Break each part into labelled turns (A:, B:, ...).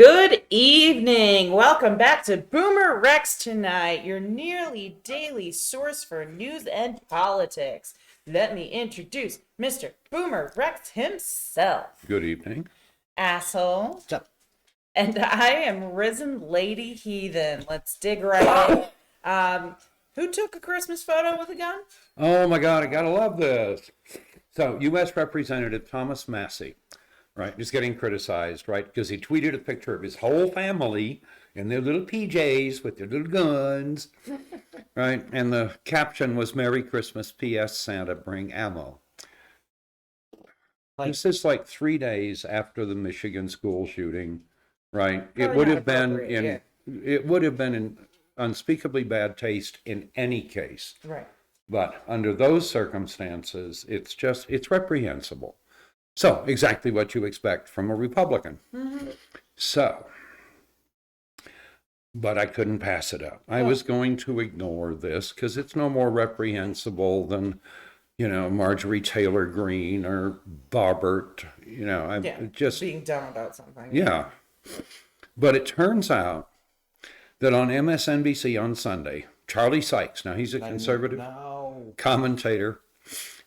A: Good evening. Welcome back to BoomerRexTonight, your nearly daily source for news and politics. Let me introduce Mr. Boomer Rex himself.
B: Good evening.
A: Asshole. What's up? And I am RisenLadyHeathen. Let's dig right in. Who took a Christmas photo with a gun?
B: Oh my God, I gotta love this. So, U.S. Representative Thomas Massie, right, is getting criticized, right, because he tweeted a picture of his whole family in their little PJs with their little guns, right, and the caption was "Merry Christmas, P.S. Santa, bring ammo." This is like 3 days after the Michigan school shooting, right? It would have been in unspeakably bad taste in any case.
A: Right.
B: But under those circumstances, it's reprehensible. So, exactly what you expect from a Republican. Mm-hmm. So, but I couldn't pass it up. I was going to ignore this because it's no more reprehensible than, Marjorie Taylor Greene or Bobbert, just
A: being dumb about something.
B: Yeah. But it turns out that on MSNBC on Sunday, Charlie Sykes, now he's a conservative commentator,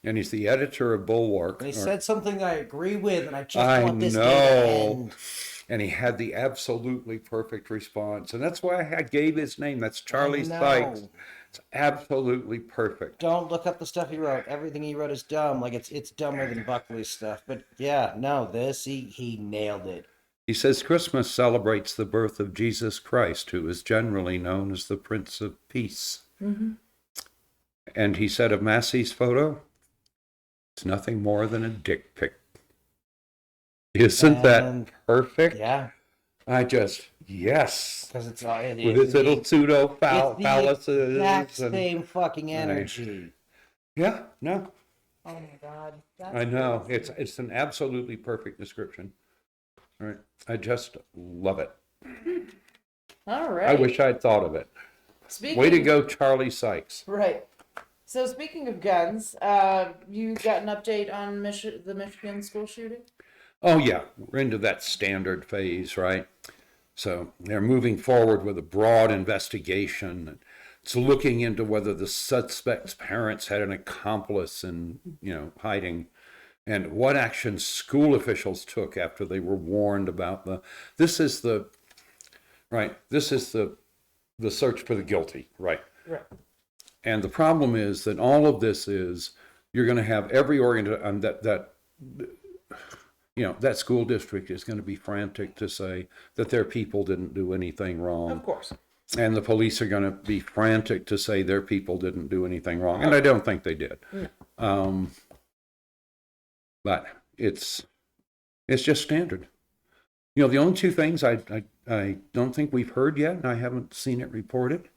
B: and he's the editor of Bulwark.
C: And he said something I agree with, and I just want this day to end.
B: And he had the absolutely perfect response. And that's why I gave his name. That's Charlie Sykes. It's absolutely perfect.
C: Don't look up the stuff he wrote. Everything he wrote is dumb. Like, it's dumber than Buckley's stuff. But yeah, no, he nailed it.
B: He says Christmas celebrates the birth of Jesus Christ, who is generally known as the Prince of Peace. Mm-hmm. And he said of Massey's photo, it's nothing more than a dick pic. Isn't that perfect?
C: Yeah.
B: Yes.
C: Because it's
B: with his little pseudo phalluses.
C: Exact same fucking energy.
B: Yeah, no.
A: Oh my God.
B: I know. Crazy. It's an absolutely perfect description. All right. I just love it.
A: All right.
B: I wish I'd thought of it. Way to go, Charlie Sykes.
A: Right. So speaking of guns, you got an update on the Michigan school shooting?
B: Oh, yeah. We're into that standard phase, right? So they're moving forward with a broad investigation. It's looking into whether the suspect's parents had an accomplice in, hiding, and what action school officials took after they were warned about this is the search for the guilty, right?
A: Right.
B: And the problem is that all of this is, you're going to have every that school district is going to be frantic to say that their people didn't do anything wrong.
A: Of course.
B: And the police are going to be frantic to say their people didn't do anything wrong. And I don't think they did. No. But it's just standard. The only two things I don't think we've heard yet, and I haven't seen it reported,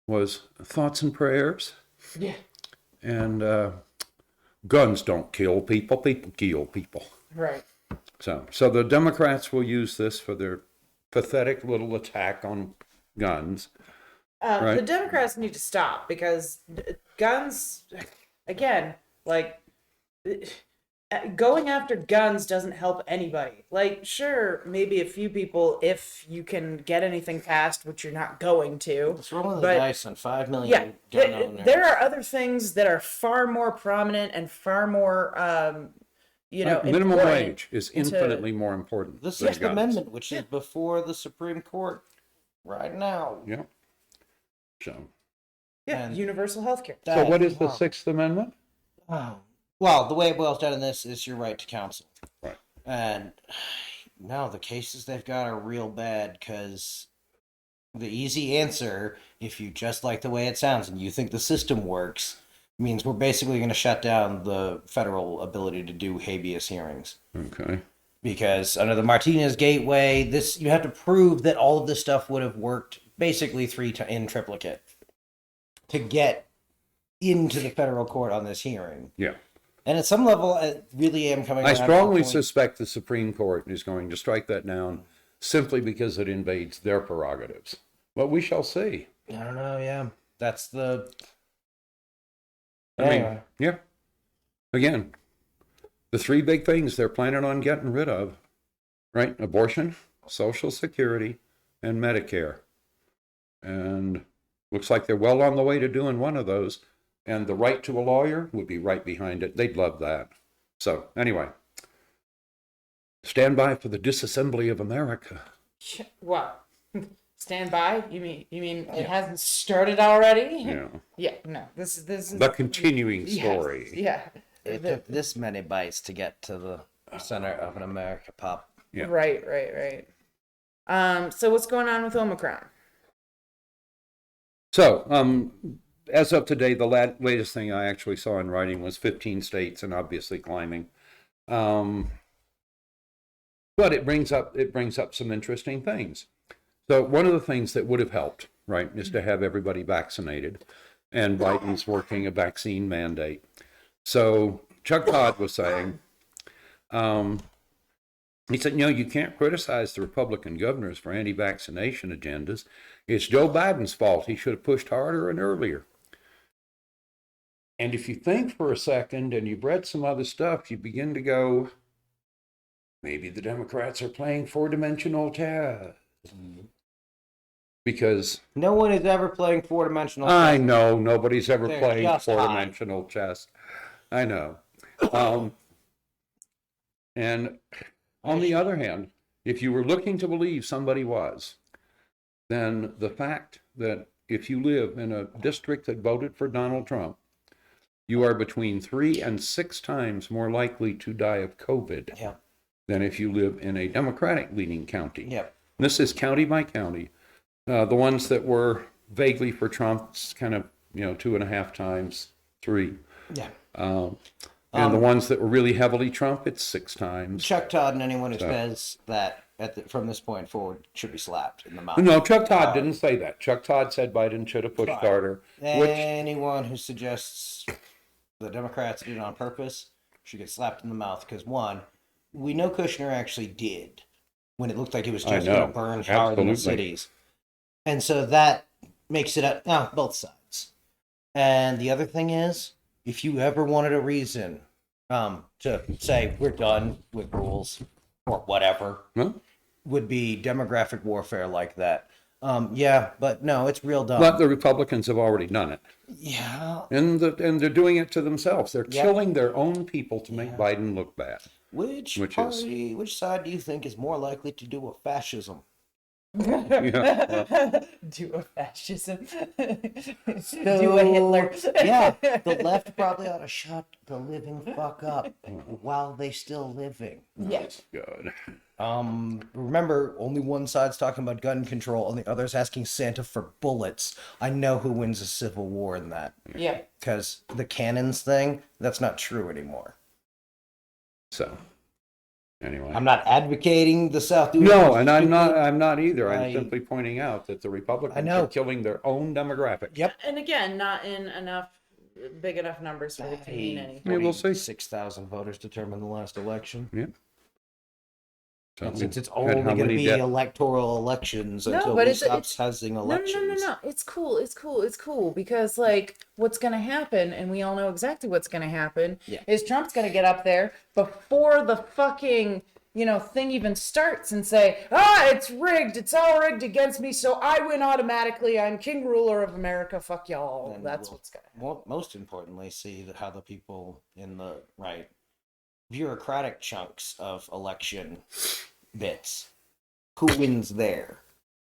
B: was thoughts and prayers.
A: Yeah.
B: And guns don't kill people. People kill people.
A: Right.
B: So the Democrats will use this for their pathetic little attack on guns. Right?
A: The Democrats need to stop because guns, again, going after guns doesn't help anybody. Sure, maybe a few people if you can get anything passed, which you're not going to.
C: Let's roll the dice on 5 million gun owners.
A: There are other things that are far more prominent and far more
B: minimum wage is infinitely more important.
C: The Sixth Amendment, which is before the Supreme Court right now.
B: Yeah. So.
A: Yeah, universal health care.
B: So what is the Sixth Amendment?
C: Well, the way it boils down in this is your right to counsel.
B: Right.
C: And no, the cases they've got are real bad because the easy answer, if you just like the way it sounds and you think the system works, means we're basically going to shut down the federal ability to do habeas hearings.
B: Okay.
C: Because under the Martinez Gateway, you have to prove that all of this stuff would have worked basically in triplicate to get into the federal court on this hearing.
B: Yeah.
C: And at some level, I really am coming around.
B: I strongly suspect the Supreme Court is going to strike that down simply because it invades their prerogatives. But we shall see.
C: I don't know, yeah. That's the...
B: Yeah. Again, the three big things they're planning on getting rid of, right? Abortion, Social Security and Medicare. And looks like they're well on the way to doing one of those. And the right to a lawyer would be right behind it. They'd love that. So anyway, stand by for the disassembly of America.
A: What? Stand by? You mean it hasn't started already?
B: Yeah.
A: Yeah. No. This is
B: The continuing story.
A: Yeah.
C: It took this many bites to get to the center of an America pop.
B: Yeah.
A: Right. So what's going on with Omicron?
B: So, as of today, the latest thing I actually saw in writing was 15 states and obviously climbing. But it brings up some interesting things. So one of the things that would have helped, right, is to have everybody vaccinated, and Biden's working a vaccine mandate. So Chuck Todd was saying, he said, you can't criticize the Republican governors for anti-vaccination agendas. It's Joe Biden's fault. He should have pushed harder and earlier. And if you think for a second and you've read some other stuff, you begin to go, maybe the Democrats are playing four-dimensional chess. Because
C: no one is ever playing four-dimensional chess.
B: I know nobody's ever
C: They're
B: playing
C: just
B: four-dimensional chess. I know. And on the other hand, if you were looking to believe somebody was, then the fact that if you live in a district that voted for Donald Trump, you are between 3 and 6 times more likely to die of COVID than if you live in a Democratic-leaning county.
C: Yep.
B: This is county by county. The ones that were vaguely for Trump's kind of, 2.5 times, 3.
C: Yeah.
B: And the ones that were really heavily Trump, it's 6 times.
C: Chuck Todd and anyone who says that from this point forward should be slapped in the mouth.
B: No, Chuck Todd didn't say that. Chuck Todd said Biden should have pushed harder.
C: Anyone who suggests the Democrats did it on purpose should get slapped in the mouth because, one, we know Kushner actually did when it looked like he was just going to burn hard in the cities. And so that makes it both sides. And the other thing is, if you ever wanted a reason to say we're done with rules or whatever, would be demographic warfare like that. But no, it's real dumb.
B: But the Republicans have already done it.
C: Yeah.
B: And they're doing it to themselves. They're killing their own people to make Biden look bad.
C: Which side do you think is more likely to do a fascism?
A: Do a fascism. Do a Hitler.
C: Yeah, the left probably ought to shut the living fuck up while they still living.
A: Yes.
B: Good.
C: Remember, only one side's talking about gun control and the other's asking Santa for bullets. I know who wins a civil war in that.
A: Yeah.
C: Because the cannons thing, that's not true anymore.
B: So, anyway.
C: I'm not advocating the South.
B: No, and I'm not either. I'm simply pointing out that the Republicans are killing their own demographic.
C: Yep.
A: And again, not in big enough numbers for it to mean anything.
B: Yeah, we'll see.
C: 6,000 voters determined the last election.
B: Yeah. So
C: and since it's only going to be electoral elections until we stop having elections.
A: No. It's cool because what's going to happen, and we all know exactly what's going to happen, is Trump's going to get up there before the fucking thing even starts and say, it's rigged, it's all rigged against me, so I win automatically, I'm king ruler of America, fuck y'all. And that's what's going to happen.
C: Most importantly, see how the people in the bureaucratic chunks of election bits, who wins there,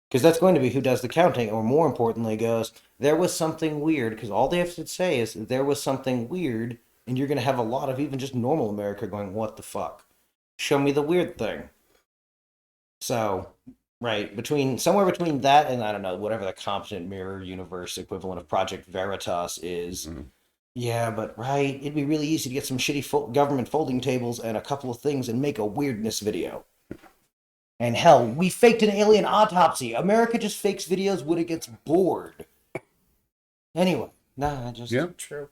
C: because that's going to be who does the counting, or more importantly goes, there was something weird, because all they have to say is there was something weird, and you're going to have a lot of even just normal America going, what the fuck, show me the weird thing. So somewhere between that and I don't know, whatever the competent mirror universe equivalent of Project Veritas is. Yeah, but it'd be really easy to get some shitty government folding tables and a couple of things and make a weirdness video. And hell, we faked an alien autopsy. America just fakes videos when it gets bored. Anyway,
A: true.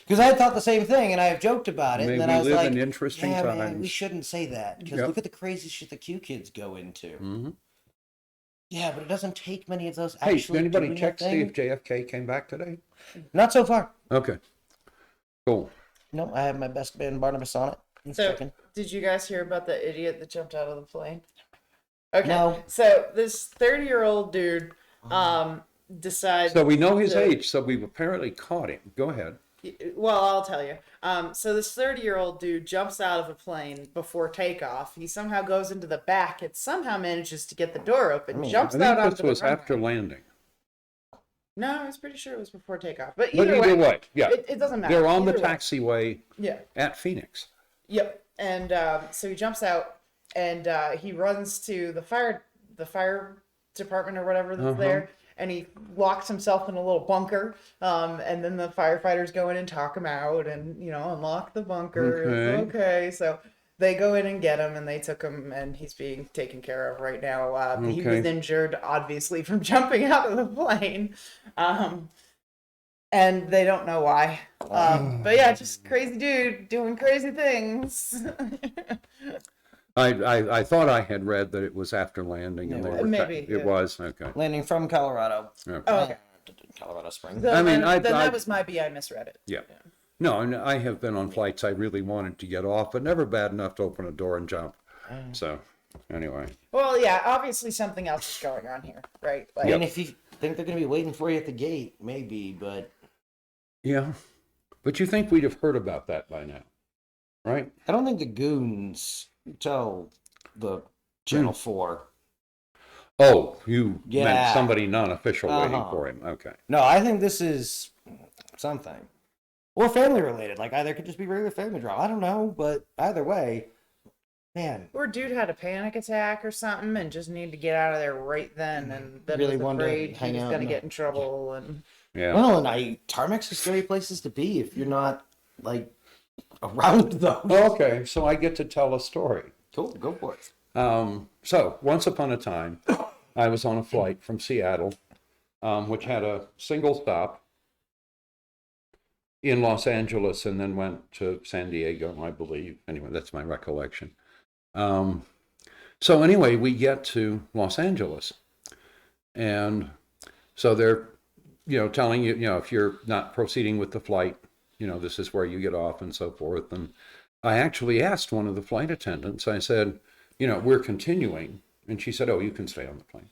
C: Because I had thought the same thing, and I have joked about it.
B: Maybe
C: and then I was like,
B: in interesting times.
C: Man, we shouldn't say that. Because look at the crazy shit the Q kids go into.
B: Mm-hmm.
C: Yeah, but it doesn't take many of those
B: actually. Hey, did anybody check to see if JFK came back today?
C: Not so far.
B: Okay. Cool.
C: No, I have my best man Barnabas on it.
A: So, did you guys hear about the idiot that jumped out of the plane? Okay.
C: No.
A: So this 30-year-old dude decides.
B: So we know his
A: to-
B: age, so we've apparently caught him. Go ahead.
A: Well, I'll tell you. So this 30-year-old dude jumps out of a plane before takeoff. He somehow goes into the back and somehow manages to get the door open. Jumps
B: I
A: out
B: think
A: onto
B: this
A: the
B: was
A: runway.
B: after landing.
A: No, I was pretty sure it was before takeoff. But
B: But
A: either way,
B: yeah.
A: it doesn't matter.
B: They're on the
A: Either way.
B: taxiway
A: Yeah.
B: at Phoenix.
A: Yep. And so he jumps out and he runs to the fire department or whatever that's there, and he locks himself in a little bunker. And then the firefighters go in and talk him out, and unlock the bunker. It's okay. So they go in and get him, and they took him, and he's being taken care of right now. He was injured, obviously, from jumping out of the plane. And they don't know why. But yeah, just crazy dude doing crazy things.
B: I thought I had read that it was after landing, and they were
A: Maybe,
B: it
A: yeah.
B: was okay.
C: Landing from Colorado.
B: Okay.
A: Oh, okay.
C: Colorado Springs.
A: Then
B: I
A: that was my B. I misread it.
B: Yeah. No, and I have been on flights I really wanted to get off, but never bad enough to open a door and jump. So, anyway.
A: Well, yeah, obviously something else is going on here, right? Like,
C: And if you think they're going to be waiting for you at the gate, maybe, but
B: Yeah. But you think we'd have heard about that by now, right?
C: I don't think the goons tell the Channel 4.
B: Oh, you
C: Yeah.
B: meant somebody non-official waiting
C: Uh-huh.
B: for him. Okay.
C: No, I think this is something. Or family related. Like, either it could just be regular family drama. I don't know, but either way, man.
A: or dude had a panic attack or something and just needed to get out of there right then, and then
C: Really
A: was
C: wanted to
A: afraid he
C: hang
A: was
C: out
A: going to
C: in
A: get in trouble. And
B: Yeah.
C: Well, and Tarmacs are scary places to be if you're not, like, around those.
B: Okay, so I get to tell a story.
C: Cool, go for it.
B: So, once upon a time, I was on a flight from Seattle, which had a single stop in Los Angeles and then went to San Diego, I believe. Anyway, that's my recollection. So anyway, we get to Los Angeles. And so they're, telling you, if you're not proceeding with the flight, this is where you get off and so forth. And I actually asked one of the flight attendants, I said, we're continuing. And she said, oh, you can stay on the plane.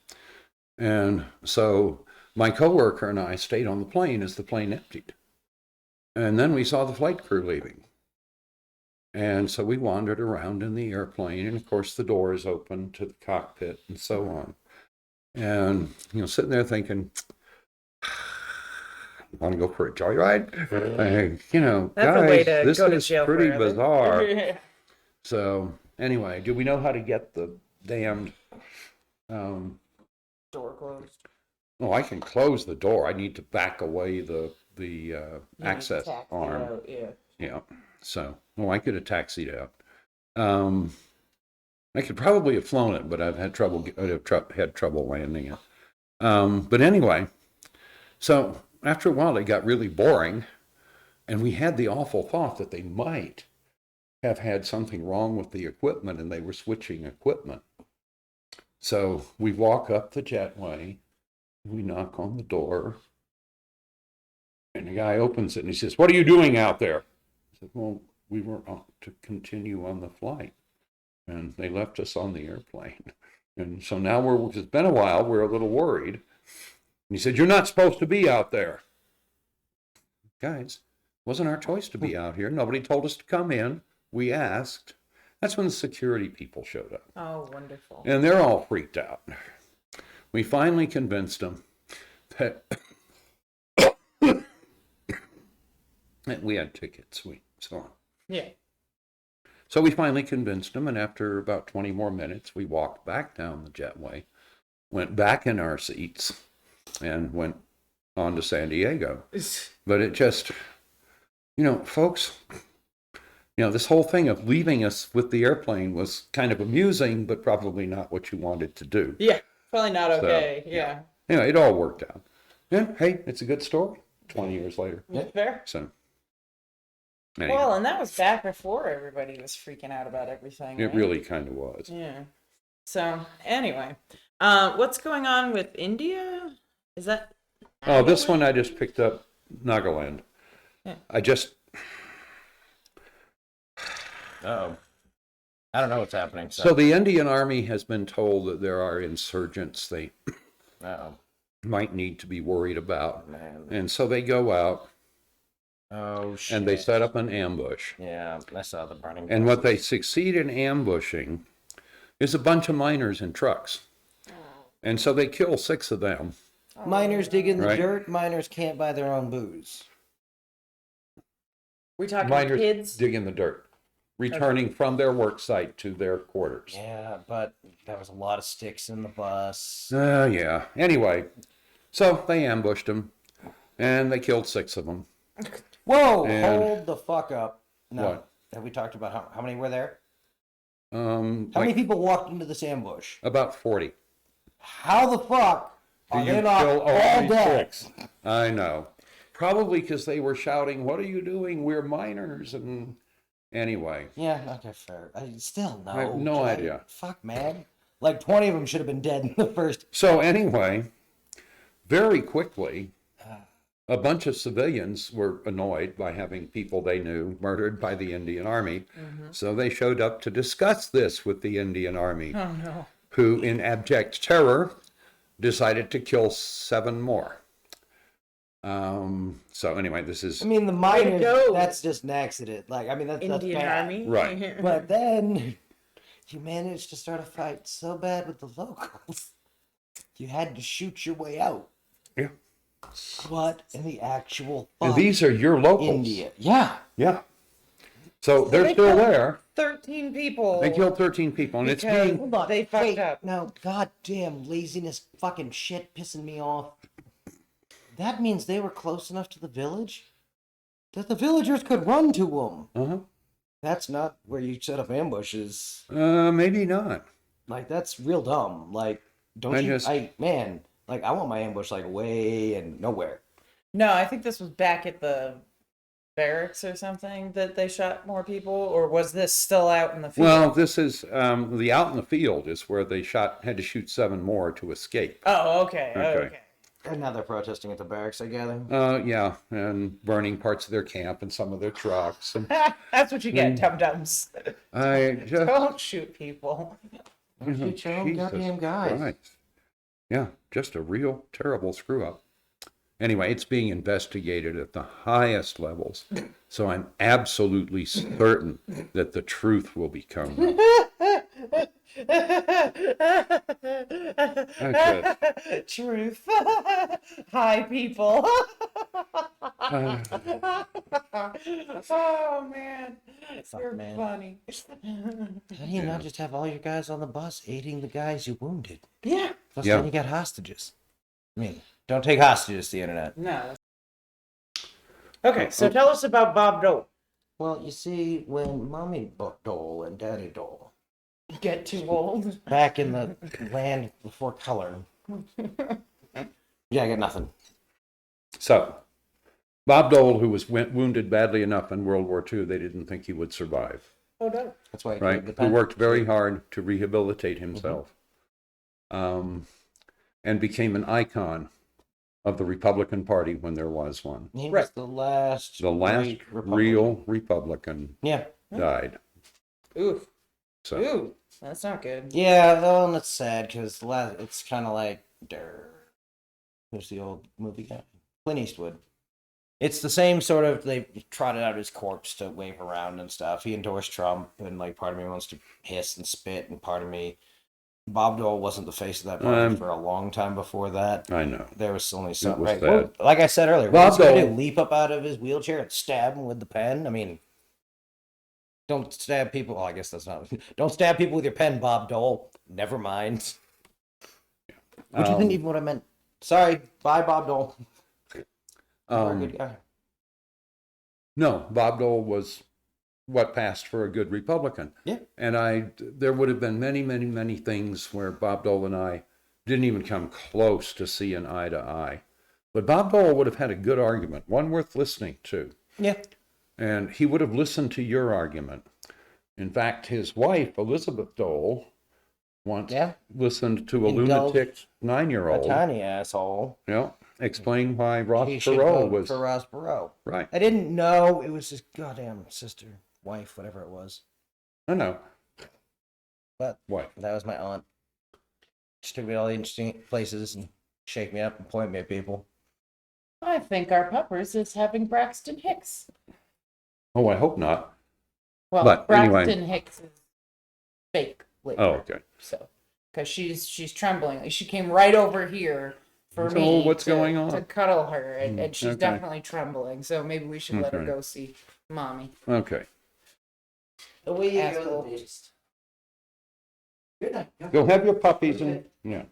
B: And so my coworker and I stayed on the plane as the plane emptied. And then we saw the flight crew leaving. And so we wandered around in the airplane, and of course the doors open to the cockpit and so on. And, sitting there thinking, want to go for a joyride?
A: that's a way
B: guys,
A: to
B: this
A: go to
B: is
A: jail
B: pretty
A: forever.
B: bizarre. So anyway, do we know how to get the damned,
A: Door closed.
B: oh, I can close the door. I need to back away the access
A: Taxi
B: arm.
A: out, yeah.
B: Yeah. So, I could have taxied out. I could probably have flown it, but I've had trouble. Had trouble landing it. But anyway, so after a while, it got really boring, and we had the awful thought that they might have had something wrong with the equipment, and they were switching equipment. So we walk up the jetway, we knock on the door, and the guy opens it, and he says, "What are you doing out there?" I said, "Well, we were to continue on the flight." And they left us on the airplane. And so now it's been a while, we're a little worried. And he said, "You're not supposed to be out there." Guys, it wasn't our choice to be out here. Nobody told us to come in. We asked. That's when the security people showed up.
A: Oh, wonderful.
B: And they're all freaked out. We finally convinced them that we had tickets.
A: Yeah.
B: So we finally convinced them, and after about 20 more minutes, we walked back down the jetway, went back in our seats, and went on to San Diego. But it just, folks, this whole thing of leaving us with the airplane was kind of amusing, but probably not what you wanted to do.
A: Yeah, probably not okay. Yeah.
B: Anyway, it all worked out. Yeah, hey, it's a good story 20 years later.
A: Fair.
B: So, anyway,
A: Well, and that was back before everybody was freaking out about everything.
B: it
A: right?
B: really kind of was.
A: Yeah. So, anyway, what's going on with India? Is that?
B: Oh, this one I just picked up, Nagaland.
A: Yeah.
B: I just,
C: Oh. I don't know what's happening.
B: So the Indian Army has been told that there are insurgents they
C: Uh-oh.
B: might need to be worried about.
C: Man.
B: And so they go out
C: Oh, shit.
B: and they set up an ambush.
C: Yeah, I saw the burning.
B: And what they succeed in ambushing is a bunch of miners in trucks. And so they kill 6 of them.
C: Miners dig in the
B: Right.
C: dirt. Miners can't buy their own booze.
A: We talking
B: Miners
A: kids?
B: dig in the dirt, returning from their work site to their quarters.
C: Yeah, but there was a lot of sticks in the bus.
B: Yeah. Anyway, so they ambushed them, and they killed 6 of them.
C: Whoa!
B: And-
C: Hold the fuck up. No.
B: What?
C: Have we talked about how many were there?
B: How
C: How many people walked into this ambush?
B: About 40.
C: How the fuck
B: Do
C: are
B: you
C: they not
B: kill
C: all
B: only
C: dead?
B: 6? I know. Probably because they were shouting, "What are you doing? We're miners!" And anyway,
C: Yeah, okay, fair. I still no.
B: I have no idea.
C: Fuck, man. Like 20 of them should have been dead in the first.
B: so anyway, very quickly, a bunch of civilians were annoyed by having people they knew murdered by the Indian Army. So they showed up to discuss this with the Indian Army,
A: Oh no.
B: who, in abject terror, decided to kill 7 more. So anyway, this is
C: I mean, the
A: Way to
C: miners,
A: go.
C: that's just an accident. Like, I mean, that's
A: Indian
C: bad.
A: Army.
B: Right.
C: But then you managed to start a fight so bad with the locals, you had to shoot your way out.
B: yeah.
C: What in the actual
B: And
C: fuck?
B: these are your locals.
C: India. Yeah.
B: Yeah. So they're
A: they
B: still
A: killed
B: there.
A: 13 people.
B: They killed 13 people, and it's
A: Because-
B: being
C: Hold on.
A: They fucked
C: Wait,
A: up.
C: No, goddamn laziness, fucking shit, pissing me off. That means they were close enough to the village that the villagers could run to them.
B: uh-huh.
C: That's not where you set up ambushes.
B: Maybe not.
C: Like, that's real dumb. Like, don't
B: I
C: you?
B: just-
C: Like, I want my ambush like way and nowhere.
A: No, I think this was back at the barracks or something that they shot more people, or was this still out in the field?
B: Well, this is the out in the field is where they had to shoot 7 more to escape.
A: Oh, okay.
B: Okay.
A: Okay.
C: And now they're protesting at the barracks, I gather.
B: Yeah, and burning parts of their camp and some of their trucks. And
A: That's what you get, dum-dums.
B: I just
A: Don't shoot people.
C: Don't shoot your own goddamn guys.
B: Christ. Yeah, just a real terrible screw up. Anyway, it's being investigated at the highest levels, so I'm absolutely certain that the truth will become known.
A: Truth. Hi, people. Oh, man. You're
C: man.
A: funny.
C: How do you not just have all your guys on the bus aiding the guys you wounded?
A: Yeah.
C: Plus,
B: Yeah.
C: then you got hostages. I mean, don't take hostages to the internet.
A: No. Okay, so tell us about Bob Dole.
C: Well, you see, when Mommy Dole and Daddy Dole,
A: Get too old.
C: back in the land before color. Yeah, I got nothing.
B: So, Bob Dole, who was wounded badly enough in World War II, they didn't think he would survive,
A: Oh, no.
C: That's why I
B: right? Who worked very hard to rehabilitate himself, and became an icon of the Republican Party when there was one.
C: He was
A: Right.
C: the last.
B: The last
C: great Republican.
B: real Republican
C: Yeah.
B: died.
A: Oof.
B: So,
A: Ooh. That's not good.
C: Yeah, though, and it's sad because it's kind of like, who's the old movie guy? Clint Eastwood. It's the same sort of, they trotted out his corpse to wave around and stuff. He endorsed Trump, and like part of me wants to hiss and spit, and part of me, Bob Dole wasn't the face of that party for a long time before that.
B: I know.
C: There was only some,
B: was
C: right?
B: sad.
C: Well, like I said earlier,
B: Bob
C: Bob Dole
B: Dole-
C: leap up out of his wheelchair and stab him with the pen. I mean, don't stab people. Oh, I guess that's not. Don't stab people with your pen, Bob Dole. Never mind. Which isn't even what I meant. Sorry. Bye, Bob Dole. You're a good guy.
B: No, Bob Dole was what passed for a good Republican.
C: Yeah.
B: And there would have been many, many, many things where Bob Dole and I didn't even come close to seeing eye to eye. But Bob Dole would have had a good argument, one worth listening to.
C: Yeah.
B: And he would have listened to your argument. In fact, his wife, Elizabeth Dole, once listened to a
C: Indulged
B: lunatic
C: a
B: 9-year-old.
C: tiny asshole.
B: Explain why Ross
C: He should
B: Perot
C: vote
B: was
C: for Ross Perot.
B: right.
C: I didn't know it was his goddamn sister, wife, whatever it was.
B: I know.
C: But
B: What?
C: that was my aunt. She took me to all the interesting places and shake me up and point me at people.
A: I think our puppers is having Braxton Hicks.
B: Oh, I hope not.
A: Well,
B: But anyway.
A: Braxton Hicks is fake labor.
B: Oh, okay.
A: So, because she's trembling. She came right over here for
B: So
A: me
B: what's going on?
A: to cuddle her, and she's
B: Okay.
A: definitely trembling. So maybe we should let her
B: Okay.
A: go see mommy.
B: Okay.
C: Away you
A: Asshole.
C: go, the beast. Good night.
B: Go have your puppies and, yeah.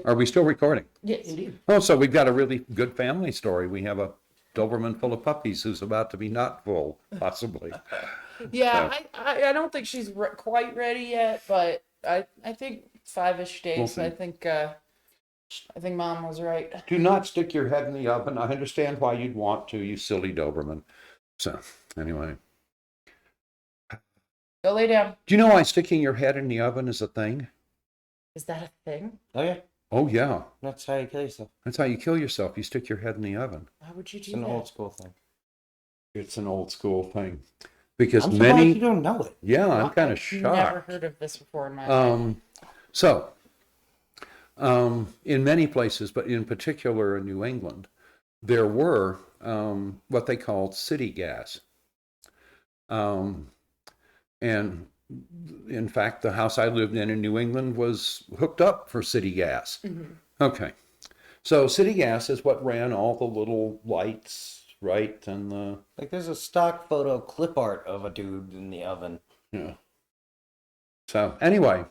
B: Are we still recording?
A: Yes.
C: Indeed.
B: Oh, so we've got a really good family story. We have a Doberman full of puppies who's about to be not full, possibly.
A: Yeah, I don't think she's quite ready yet, but I think 5-ish days.
B: We'll see.
A: I think mom was right.
B: Do not stick your head in the oven. I understand why you'd want to, you silly Doberman. So, anyway.
A: Go lay down.
B: Do you know why sticking your head in the oven is a thing?
A: Is that a thing?
C: Oh, yeah.
B: Oh, yeah.
C: That's how you kill yourself.
B: That's how you kill yourself. You stick your head in the oven.
A: Why would you do
C: It's an
A: that?
C: old school thing.
B: It's an old school thing. Because
C: I'm surprised
B: many...
C: you don't know it.
B: Yeah, I'm kind of
A: I've
B: shocked.
A: Never heard of this before in my life.
B: So, in many places, but in particular in New England, there were what they called city gas. And in fact, the house I lived in New England was hooked up for city gas.
A: Mm-hmm.
B: Okay. So city gas is what ran all the little lights, right? And the,
C: Like, there's a stock photo clip art of a dude in the oven.
B: yeah. So anyway,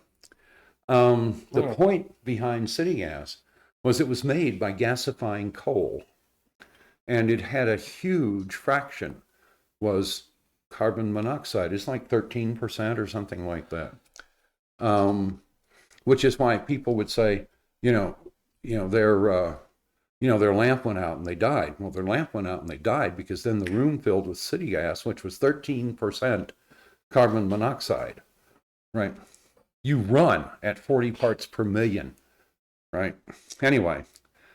B: the point behind city gas was it was made by gasifying coal, and it had a huge fraction was carbon monoxide. It's like 13% or something like that. Which is why people would say, their lamp went out and they died. Well, their lamp went out and they died because then the room filled with city gas, which was 13% carbon monoxide, right? You run at 40 parts per million, right? Anyway,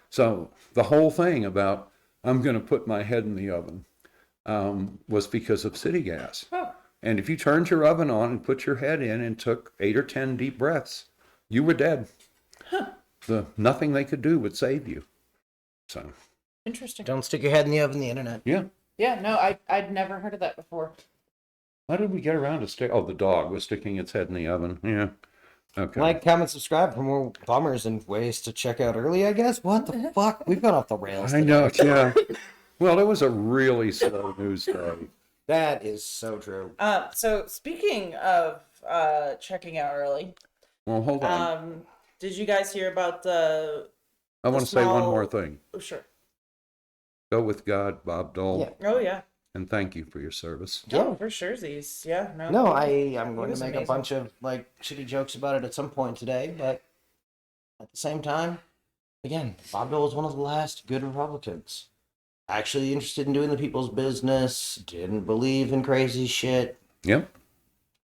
B: so the whole thing about I'm going to put my head in the oven was because of city gas.
A: Oh.
B: And if you turned your oven on and put your head in and took 8 or 10 deep breaths, you were dead.
A: Huh.
B: Nothing they could do would save you. So,
A: Interesting.
C: Don't stick your head in the oven, the internet.
B: yeah.
A: Yeah, no, I'd never heard of that before.
B: How did we get around to stick? Oh, the dog was sticking its head in the oven. Yeah. Okay.
C: Like, comment, subscribe for more bummers and ways to check out early, I guess. What the fuck? We've gone off the rails.
B: I know, yeah. Well, it was a really slow news day.
C: That is so true.
A: So speaking of checking out early,
B: Well, hold on.
A: did you guys hear about the?
B: I want to say one more thing.
A: Oh, sure.
B: Go with God, Bob Dole,
C: Yeah.
A: Oh yeah.
B: and thank you for your service.
A: Oh, for sure, these. Yeah. No.
C: No, I'm going
A: was
C: to make
A: amazing.
C: a bunch of like shitty jokes about it at some point today, but at the same time, again, Bob Dole was one of the last good Republicans. Actually interested in doing the people's business, didn't believe in crazy shit.
B: Yep.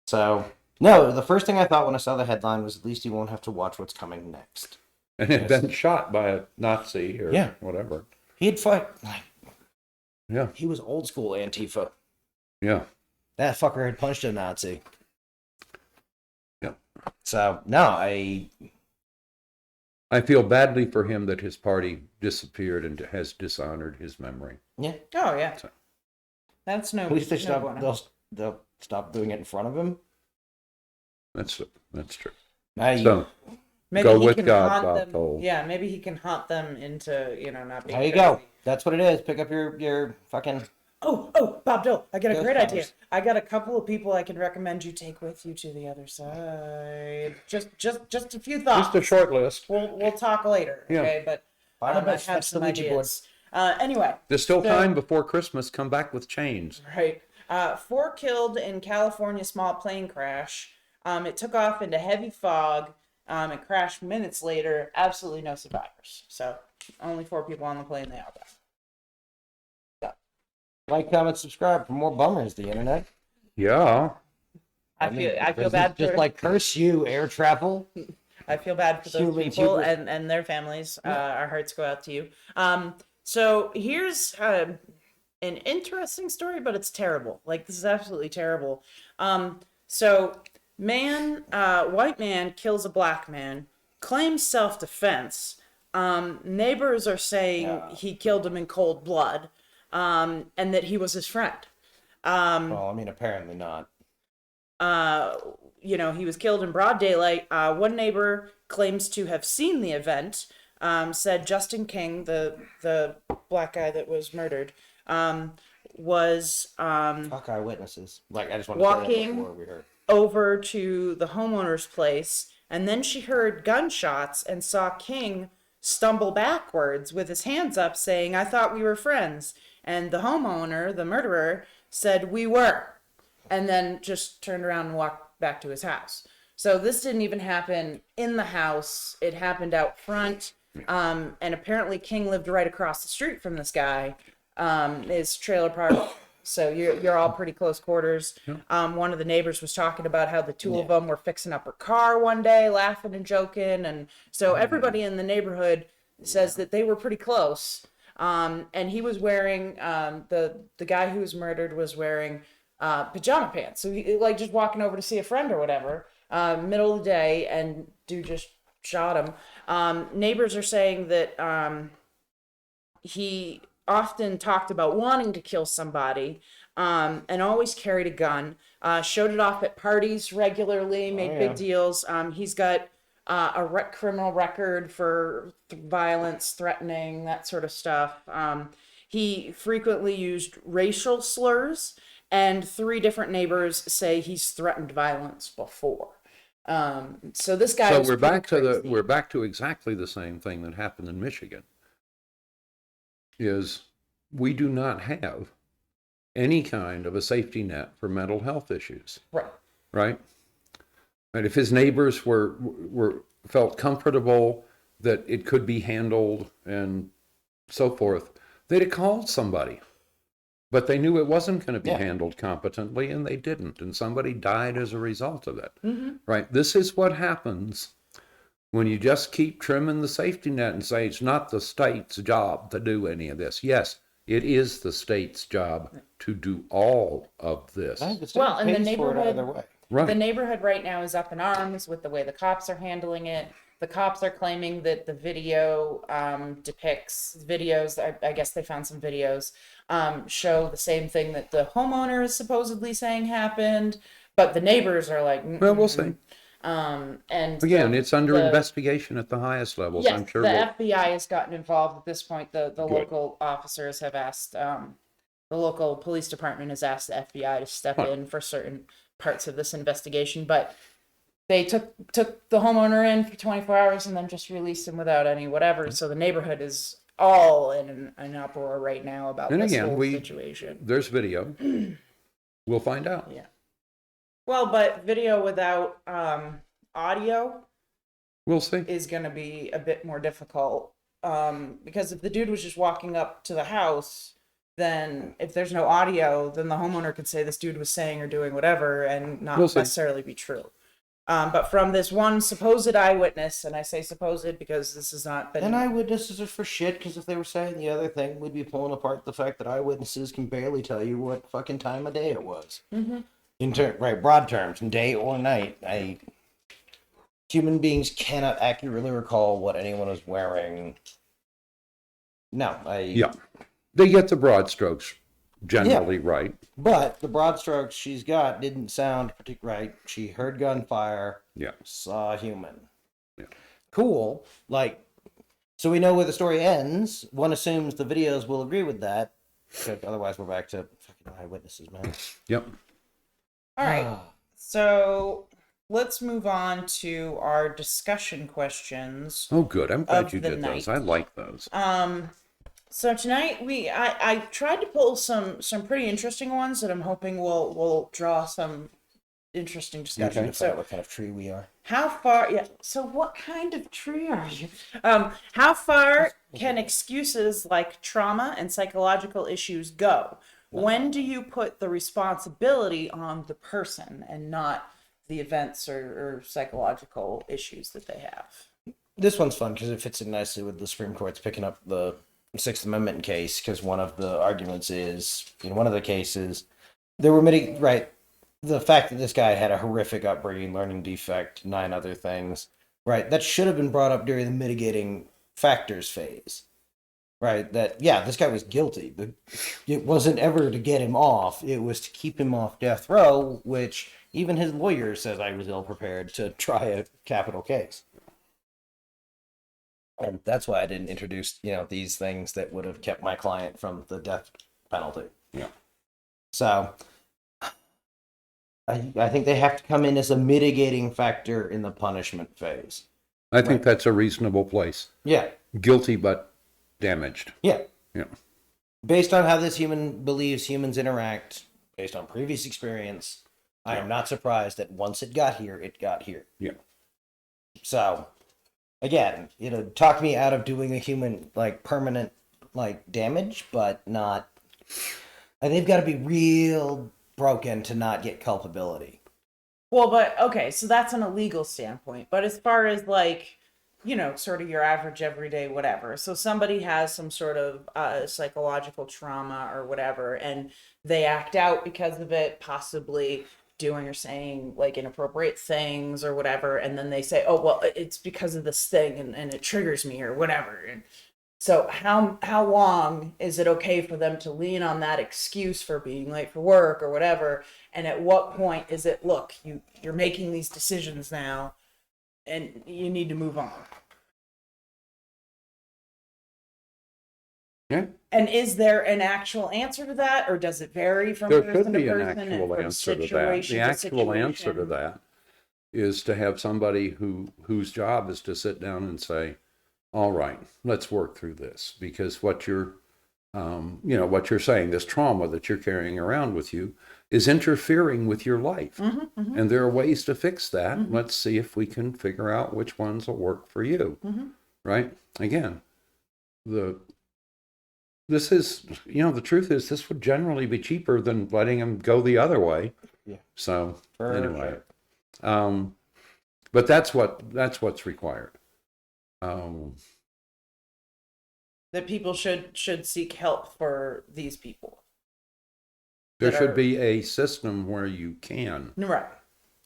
C: So, no, the first thing I thought when I saw the headline was at least you won't have to watch what's coming next.
B: And had been shot by a Nazi or
C: Yeah.
B: whatever.
C: He had fought, like,
B: Yeah.
C: he was old school Antifa.
B: Yeah.
C: That fucker had punched a Nazi.
B: Yep.
C: So, no, I
B: feel badly for him that his party disappeared and has dishonored his memory.
C: yeah.
A: Oh yeah.
B: So-
A: That's no.
C: At least they
A: no
C: stop.
A: bueno.
C: They'll stop doing it in front of him.
B: That's true.
C: I,
B: So,
A: Maybe
B: Go
A: he
B: with
A: can
B: God,
A: haunt
B: Bob
A: them.
B: Dole.
A: Yeah, maybe he can haunt them into not being.
C: there you
A: crazy.
C: go. That's what it is. Pick up your fucking.
A: Oh, Bob Dole, I got a
C: Ghost
A: great idea.
C: powers.
A: I got a couple of people I can recommend you take with you to the other side. Just a few thoughts.
B: just a short list.
A: We'll talk later,
B: Yeah.
A: okay? But
C: Final
A: I
C: best,
A: have
C: fetch the
A: some
C: Ouija board.
A: ideas. Anyway,
B: There's still
A: So-
B: time before Christmas. Come back with chains.
A: right. 4 killed in California small plane crash. It took off into heavy fog. It crashed minutes later. Absolutely no survivors. So only 4 people on the plane. They all died.
C: Like, comment, subscribe for more bummers. The internet.
B: Yeah.
A: I
C: mean,
A: feel
C: this is
A: bad
C: just
A: for
C: like curse you, air travel.
A: I feel bad for those
C: Human
A: people
C: hubris.
A: and their families. Our hearts go out to you. So here's an interesting story, but it's terrible. Like, this is absolutely terrible. So White man kills a black man, claims self-defense. Neighbors are saying he killed him in cold blood, and that he was his friend.
C: Well, I mean, apparently not.
A: He was killed in broad daylight. One neighbor claims to have seen the event, said Justin King, the black guy that was murdered, was
C: Fuck eyewitnesses. Like, I just want to say that
A: walking
C: before we heard.
A: over to the homeowner's place, and then she heard gunshots and saw King stumble backwards with his hands up saying, "I thought we were friends." And the homeowner, the murderer, said, "We were," and then just turned around and walked back to his house. So this didn't even happen in the house. It happened out front. And apparently King lived right across the street from this guy, his trailer park. So you're all pretty close quarters. One of the neighbors was talking about how the two of them were fixing up her car one day, laughing and joking. And so everybody in the neighborhood says that they were pretty close. And he was wearing, the guy who was murdered was wearing pajama pants. So he, like, just walking over to see a friend or whatever, middle of the day, and dude just shot him. Neighbors are saying that he often talked about wanting to kill somebody, and always carried a gun, showed it off at parties regularly, made big deals. He's got a criminal record for violence, threatening, that sort of stuff. He frequently used racial slurs, and 3 different neighbors say he's threatened violence before. So this guy.
B: So
A: was
B: we're back to
A: pretty crazy.
B: we're back to exactly the same thing that happened in Michigan. Is we do not have any kind of a safety net for mental health issues. Right? And if his neighbors were felt comfortable that it could be handled and so forth, they'd have called somebody. But they knew it wasn't going to be handled competently, and they didn't. And somebody died as a result of it. Right? This is what happens when you just keep trimming the safety net and say it's not the state's job to do any of this. Yes, it is the state's job to do all of this.
A: Well, and the neighborhood,
C: either way.
B: Right.
A: the neighborhood right now is up in arms with the way the cops are handling it. The cops are claiming that the video depicts videos. I guess they found some videos show the same thing that the homeowner is supposedly saying happened, but the neighbors are like,
B: Well, we'll see.
A: And
B: Again, it's under investigation at the highest levels.
A: yes,
B: I'm sure
A: the FBI has gotten involved at this point. The local officers have asked, the local police department has asked the FBI to step in for certain parts of this investigation, but they took the homeowner in for 24 hours and then just released him without any whatever. So the neighborhood is all in an uproar right now about this whole situation.
B: There's video. We'll find out.
A: Yeah. Well, but video without audio
B: We'll see.
A: is going to be a bit more difficult, because if the dude was just walking up to the house, then if there's no audio, then the homeowner could say this dude was saying or doing whatever and not necessarily be true. But from this one supposed eyewitness, and I say supposed because this has not been...
C: And eyewitnesses are for shit, because if they were saying the other thing, we'd be pulling apart the fact that eyewitnesses can barely tell you what fucking time of day it was. In broad terms, day or night. Human beings cannot accurately recall what anyone was wearing. No,
B: They get the broad strokes generally right.
C: But the broad strokes she's got didn't sound particularly right. She heard gunfire. Saw a human. Cool. So we know where the story ends. One assumes the videos will agree with that. Otherwise, we're back to fucking eyewitnesses, man.
A: All right. So let's move on to our discussion questions.
B: Oh, good. I'm glad you did those. I like those.
A: So tonight I tried to pull some pretty interesting ones that I'm hoping will draw some interesting discussion. So
C: what kind of tree we are?
A: How far? Yeah. So what kind of tree are you? How far can excuses like trauma and psychological issues go? When do you put the responsibility on the person and not the events or psychological issues that they have?
C: This one's fun because it fits in nicely with the Supreme Court's picking up the Sixth Amendment case, because one of the arguments is, in one of the cases, there were the fact that this guy had a horrific upbringing, learning defect, 9 other things, right? That should have been brought up during the mitigating factors phase, right? That, yeah, this guy was guilty, but it wasn't ever to get him off. It was to keep him off death row, which even his lawyer says I was ill prepared to try a capital case. And that's why I didn't introduce, these things that would have kept my client from the death penalty.
B: Yeah.
C: So I think they have to come in as a mitigating factor in the punishment phase.
B: I think that's a reasonable place.
C: Yeah.
B: Guilty but damaged.
C: Yeah.
B: Yeah.
C: Based on how this human believes humans interact, based on previous experience, I am not surprised that once it got here, it got here.
B: Yeah.
C: So, again, talk me out of doing a human, permanent, damage, but not... they've got to be real broken to not get culpability.
A: Well, but okay, so that's on a legal standpoint. But as far as sort of your average everyday whatever. So somebody has some sort of psychological trauma or whatever, and they act out because of it, possibly doing or saying inappropriate things or whatever, and then they say, oh, well, it's because of this thing and it triggers me or whatever. And so how long is it okay for them to lean on that excuse for being late for work or whatever? And at what point is it, look, you're making these decisions now and you need to move on?
B: Yeah.
A: And is there an actual answer to that, or does it vary from
B: There
A: person
B: should
A: to
B: be an
A: person and
B: actual
A: from
B: answer to that.
A: situation
B: The
A: to
B: actual answer to
A: situation?
B: that is to have somebody whose job is to sit down and say, all right, let's work through this, because what you're saying, this trauma that you're carrying around with you is interfering with your life. And there are ways to fix that. Let's see if we can figure out which ones will work for you. Right? Again, the truth is this would generally be cheaper than letting them go the other way.
C: Yeah.
B: So anyway,
C: Sure.
B: but that's what's required.
A: That people should seek help for these people.
B: There
A: that
B: should
A: are-
B: be a system where you can.
A: Right.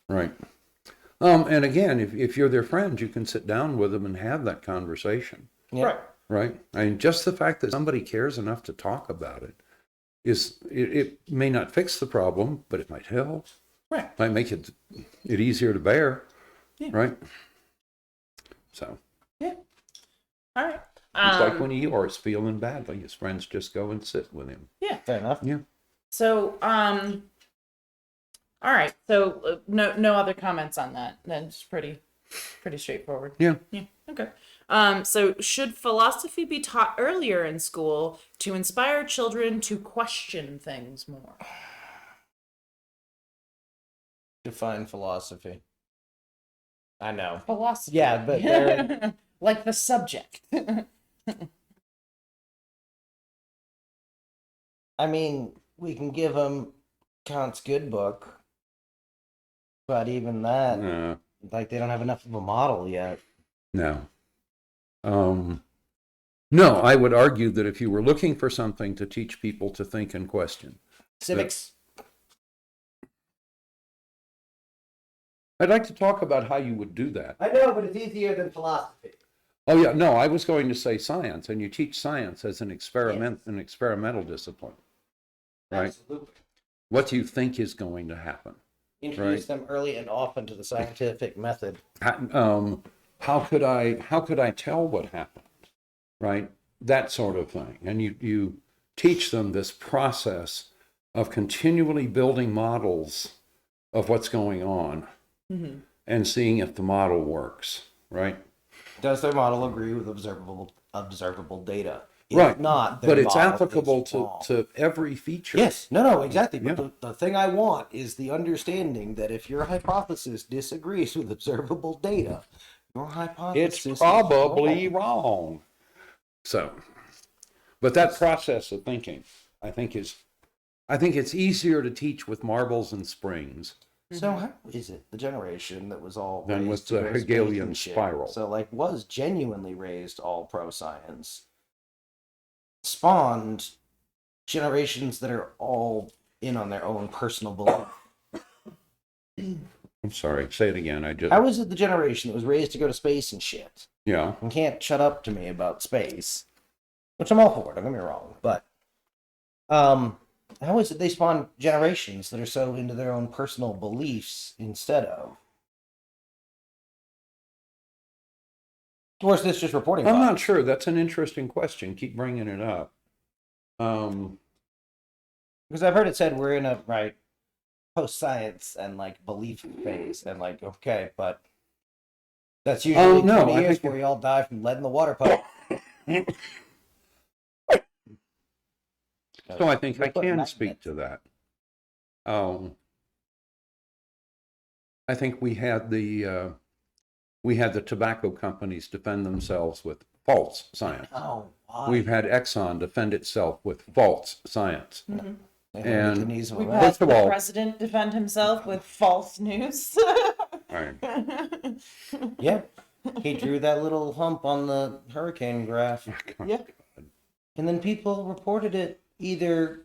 B: Right. And again, if you're their friend, you can sit down with them and have that conversation.
C: Yeah.
A: Right.
B: Right. I mean, just the fact that somebody cares enough to talk about it it may not fix the problem, but it might help.
A: Right.
B: Might make it easier to bear.
A: Yeah.
B: Right. So
A: Yeah. All right.
B: it's like when Eeyore's feeling badly, his friends just go and sit with him.
A: Yeah.
C: Fair enough.
B: Yeah.
A: So, all right. So, no other comments on that. That's pretty straightforward.
B: Yeah.
A: Yeah. Okay. So should philosophy be taught earlier in school to inspire children to question things more?
C: Define philosophy. I know.
A: Philosophy.
C: Yeah, but they're...
A: like the subject.
C: I mean, we can give them Kant's Good Book, but even that, they don't have enough of a model yet.
B: No. No, I would argue that if you were looking for something to teach people to think and question.
C: Civics.
B: I'd like to talk about how you would do that.
C: I know, but it's easier than philosophy.
B: Oh yeah, no, I was going to say science, and you teach science as an experimental discipline. Right.
C: Absolutely.
B: What do you think is going to happen?
C: Introduce them early and often to the scientific method.
B: How could I tell what happened? Right? That sort of thing. And you teach them this process of continually building models of what's going on and seeing if the model works, right?
C: Does their model agree with observable data? If
B: Right.
C: not, their
B: But it's
C: model
B: applicable
C: is wrong.
B: to every feature.
C: Yes, no, exactly. But
B: Yeah.
C: the thing I want is the understanding that if your hypothesis disagrees with observable data, your hypothesis
B: It's
C: is
B: probably
C: wrong.
B: wrong. So, but that process of thinking, I think it's easier to teach with marbles and springs.
C: So how is it the generation that was all
B: Than
C: raised
B: with
C: to
B: the
C: go space
B: Hegelian
C: and shit,
B: spiral.
C: So was genuinely raised all pro science, spawned generations that are all in on their own personal belief.
B: I'm sorry, say it again.
C: I was the generation that was raised to go to space and shit.
B: Yeah.
C: And can't shut up to me about space. Which I'm all for, don't get me wrong. But how is it they spawn generations that are so into their own personal beliefs instead of? Or is this just reporting?
B: I'm not sure. That's an interesting question. Keep bringing it up.
C: Because I've heard it said we're in a post-science and like belief phase, and like okay, but that's usually 20 years before we all die from lead in the water pipe.
B: So I think I can speak to that. I think we had the tobacco companies defend themselves with false science.
C: Oh, why?
B: We've had Exxon defend itself with false science.
A: Mm-hmm.
B: And
A: we've had the president defend himself with false news.
B: Right.
C: Yeah, he drew that little hump on the hurricane graph.
A: Yeah.
C: And then people reported it either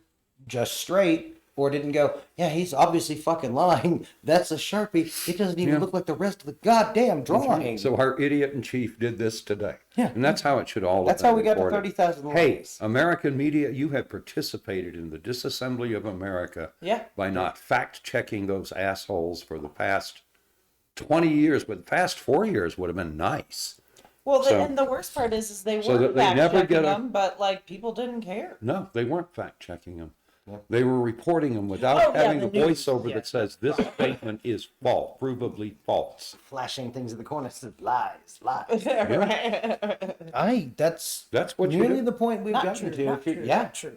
C: just straight or didn't go, yeah, he's obviously fucking lying. That's a Sharpie. It doesn't even look like the rest of the goddamn drawing.
B: Right. So our idiot in chief did this today.
C: Yeah.
B: And that's how it should all
C: That's
B: have
C: how
B: been
C: we got to
B: reported.
C: 30,000 likes.
B: Hey, American media, you have participated in the disassembly of America by not fact-checking those assholes for the past 20 years, but the past 4 years would have been nice.
A: Well, and the worst part is they weren't fact-checking them, but like people didn't care.
B: No, they weren't fact-checking them. They were reporting them without having a voiceover that says this statement is false, provably false.
C: Flashing things in the corner says lies.
A: Right.
C: That's
B: what
C: nearly
B: you do.
C: the point we've
A: Not
C: gotten
A: true,
C: to.
A: not true,
C: Yeah,
A: not true.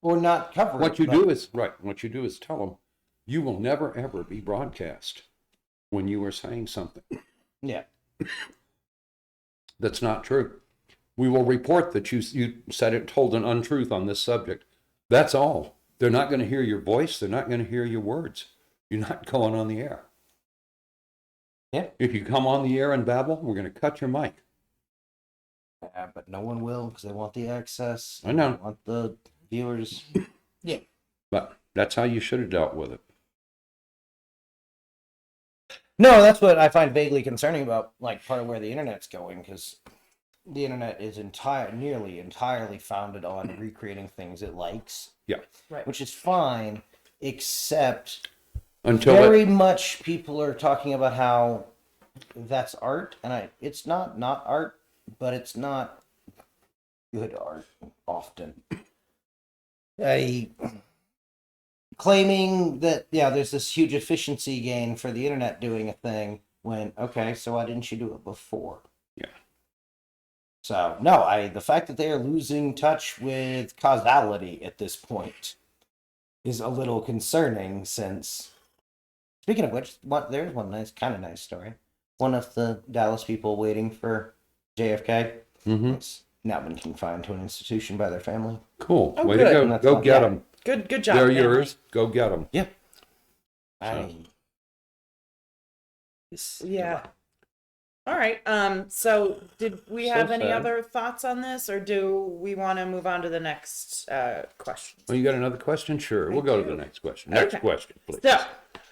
C: or not cover
B: What
C: it.
B: you do is What you do is tell them you will never ever be broadcast when you are saying something.
C: Yeah.
B: That's not true. We will report that you said it, told an untruth on this subject. That's all. They're not going to hear your voice. They're not going to hear your words. You're not going on the air.
C: Yeah.
B: If you come on the air and babble, we're going to cut your mic.
C: Yeah, but no one will because they want the access.
B: I know.
C: They want the viewers. Yeah.
B: But that's how you should have dealt with it.
C: No, that's what I find vaguely concerning about like part of where the internet's going, because the internet is nearly entirely founded on recreating things it likes.
B: Yeah.
A: Right.
C: Which is fine, except
B: Until
C: very much people are talking about how that's art, and it's not art, but it's not good art often. Claiming that there's this huge efficiency gain for the internet doing a thing when okay, so why didn't you do it before?
B: Yeah.
C: So no, the fact that they are losing touch with causality at this point is a little concerning. Since speaking of which, there's one kind of nice story. One of the Dallas people waiting for JFK has now been confined to an institution by their family.
B: Cool.
A: Oh,
B: Way
A: good.
B: to go. Go get them.
A: Good job.
B: They're
A: family.
B: yours. Go get them.
C: Yeah.
A: Yeah. All right. So did we have any
B: sad.
A: other thoughts on this, or do we want to move on to the next question?
B: Well, you got another question? Sure. We'll go to the next question. Next question, please.
A: So,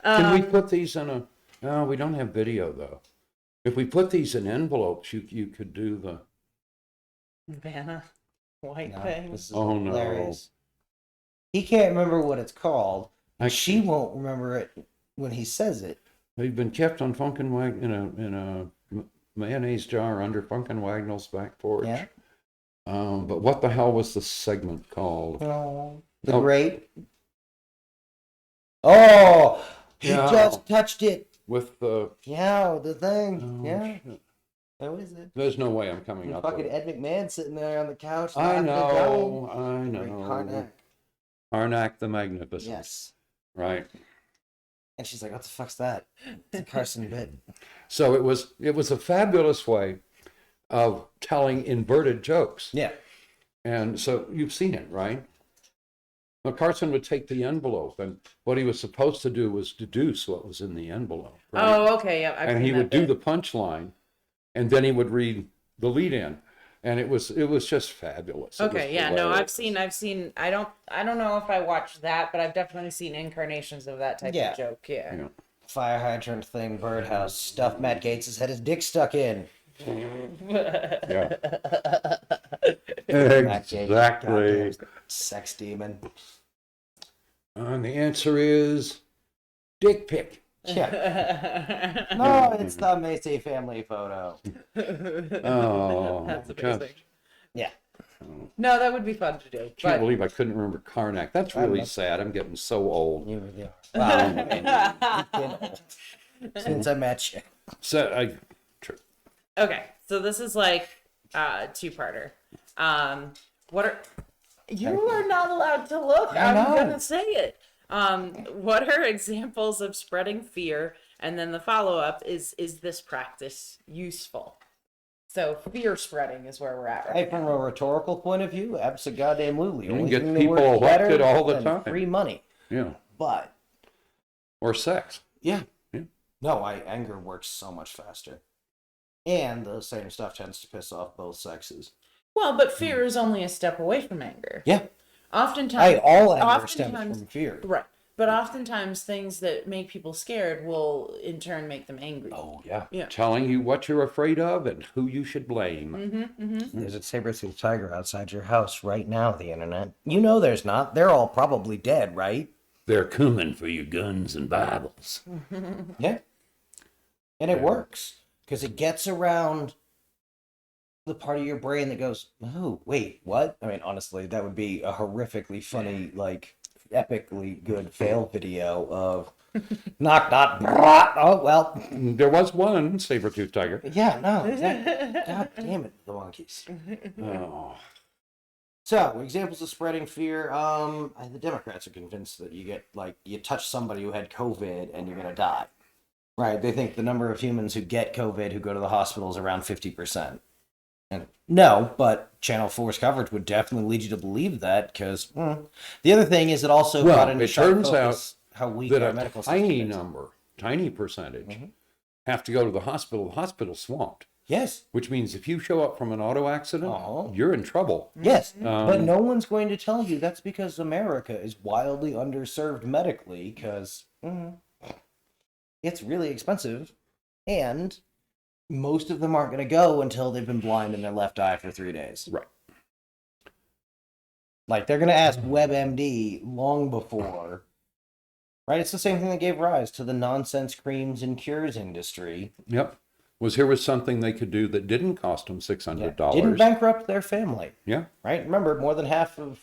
B: Can we put these in a... No, we don't have video, though. If we put these in envelopes, you could do the...
A: Vanna White thing.
C: This is
B: Oh, no.
C: hilarious. He can't remember what it's called.
B: I-
C: She won't remember it when he says it.
B: They've been kept on in a mayonnaise jar under Funkenwagnall's back porch.
C: Yeah.
B: But what the hell was the segment called?
C: Oh, the
B: Oh.
C: great. Oh, he
B: Yeah.
C: just touched it.
B: With the...
C: Yeah, the thing.
B: Oh,
C: yeah.
B: shit.
C: What is it?
B: There's no way I'm coming up
C: Fucking
B: with it.
C: Ed McMahon sitting there on the couch.
B: I
C: laughing at
B: know.
C: Dole. Great Karnak.
B: Karnak the Magnificent.
C: Yes.
B: Right.
C: And she's like, "What the fuck's that?" It's a Carson bit.
B: So it was a fabulous way of telling inverted jokes.
C: Yeah.
B: And so you've seen it, right? Well, Carson would take the envelope, and what he was supposed to do was deduce what was in the envelope. Right?
A: Oh, okay. Yeah. I've
B: And
A: seen
B: he
A: that
B: would do
A: bit.
B: the punchline, and then he would read the lead in. and it was just fabulous. It was
A: Okay, yeah, no,
B: hilarious.
A: I've seen. I don't know if I watched that, but I've definitely seen incarnations of that type
C: Yeah.
A: of joke. Yeah.
B: Yeah.
C: Fire hydrant thing, birdhouse, stuff Matt Gates had his dick stuck in.
B: Yeah.
C: Matt Gaetz,
B: Exactly.
C: goddamn sex demon.
B: And the answer is dick pic.
C: Yeah. No, it's the Macy family photo.
B: Oh,
A: That's
B: just
A: amazing.
C: Yeah.
A: No, that would be fun to do.
B: can't
A: But
B: believe I couldn't remember Karnak. That's really sad. I'm getting so old.
C: You really are. Wow. Since I met you.
B: So
A: okay, so this is like two-parter. What are you are not allowed to look.
C: I
A: I'm
C: know.
A: gonna say it. What are examples of spreading fear? And then the follow-up is this practice useful? So fear spreading is where we're at
C: Hey,
A: right
C: from
A: now.
C: a rhetorical point of view, absolutely.
B: You
C: Only
B: get
C: thing that
B: people
C: works better
B: elected all the
C: than
B: time.
C: free money.
B: yeah,
C: But
B: or sex.
C: yeah.
B: Yeah.
C: No, anger works so much faster. And the same stuff tends to piss off both sexes.
A: Well, but fear is only a step away from anger.
C: Yeah.
A: Oftentimes,
C: All anger stems from fear.
A: right. But oftentimes, things that make people scared will, in turn, make them angry.
B: Oh yeah.
A: Yeah.
B: Telling you what you're afraid of and who you should blame.
C: There's a saber-toothed tiger outside your house right now, the internet. You know there's not. They're all probably dead, right?
B: They're coming for your guns and Bibles.
C: Yeah. And it works. Because it gets around the part of your brain that goes, oh, wait, what? I mean, honestly, that would be a horrifically funny, like, epically good fail video of knock, knock, brah. Oh, well.
B: There was one saber-toothed tiger.
C: Yeah, no. God damn it, the monkeys.
B: Oh.
C: So, examples of spreading fear. The Democrats are convinced that you touch somebody who had COVID and you're going to die. Right, they think the number of humans who get COVID who go to the hospital is around 50%. And no, but Channel 4's coverage would definitely lead you to believe that, because the other thing is it also brought into
B: it
C: sharp
B: turns
C: focus
B: out
C: how weak
B: that
C: our
B: a
C: medical system
B: tiny
C: is.
B: number, tiny percentage,
C: Mm-hmm.
B: have to go to the hospital's swamped.
C: Yes,
B: Which means if you show up from an auto accident,
C: Uh-huh.
B: you're in trouble.
C: yes, but
B: Um,
C: no one's going to tell you that's because America is wildly underserved medically, because it's really expensive, and most of them aren't going to go until they've been blind in their left eye for 3 days.
B: Right.
C: Like, they're going to ask WebMD long before, right? It's the same thing that gave rise to the nonsense creams and cures industry.
B: Yep. Here was something they could do that didn't cost them $600.
C: Didn't bankrupt their family,
B: Yeah,
C: right? Remember, more than half of,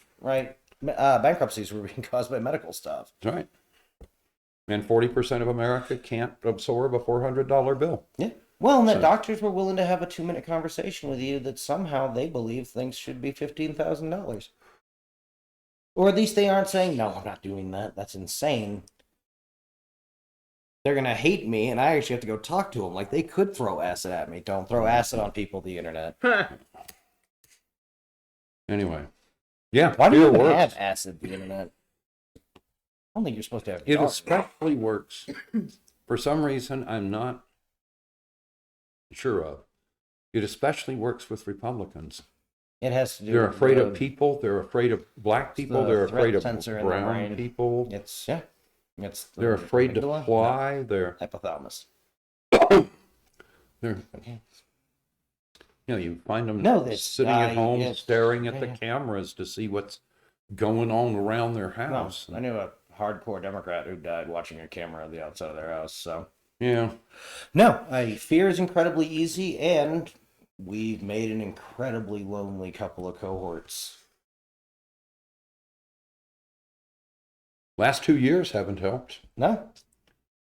C: bankruptcies were being caused by medical stuff.
B: that's right. And 40% of America can't absorb a $400 bill.
C: Yeah. Well, and that
B: So-
C: doctors were willing to have a 2-minute conversation with you that somehow they believe things should be $15,000. Or at least they aren't saying, no, I'm not doing that. That's insane. They're going to hate me, and I actually have to go talk to them. Like, they could throw acid at me. Don't throw acid on people, the internet.
B: Anyway. Yeah,
C: Why do you
B: fear
C: even
B: works.
C: have acid, the internet? I don't think you're supposed to have
B: It
C: dark.
B: especially works. For some reason, I'm not sure of. It especially works with Republicans.
C: It has to do
B: They're
C: with
B: afraid
C: the-
B: of people. They're afraid of black people.
C: the
B: They're
C: threat
B: afraid of
C: sensor in their
B: brown
C: brain.
B: people.
C: It's, yeah. It's the
B: They're afraid to
C: amygdala,
B: fly. They're,
C: hypothalamus.
B: they're, you find them
C: No, this
B: sitting
C: guy
B: at home
C: is-
B: staring at
C: yeah,
B: the
C: yeah.
B: cameras to see what's going on around their
C: No,
B: house.
C: I knew a hardcore Democrat who died watching a camera on the outside of their house, so.
B: Yeah.
C: No, fear is incredibly easy, and we've made an incredibly lonely couple of cohorts.
B: Last 2 years haven't helped.
C: No,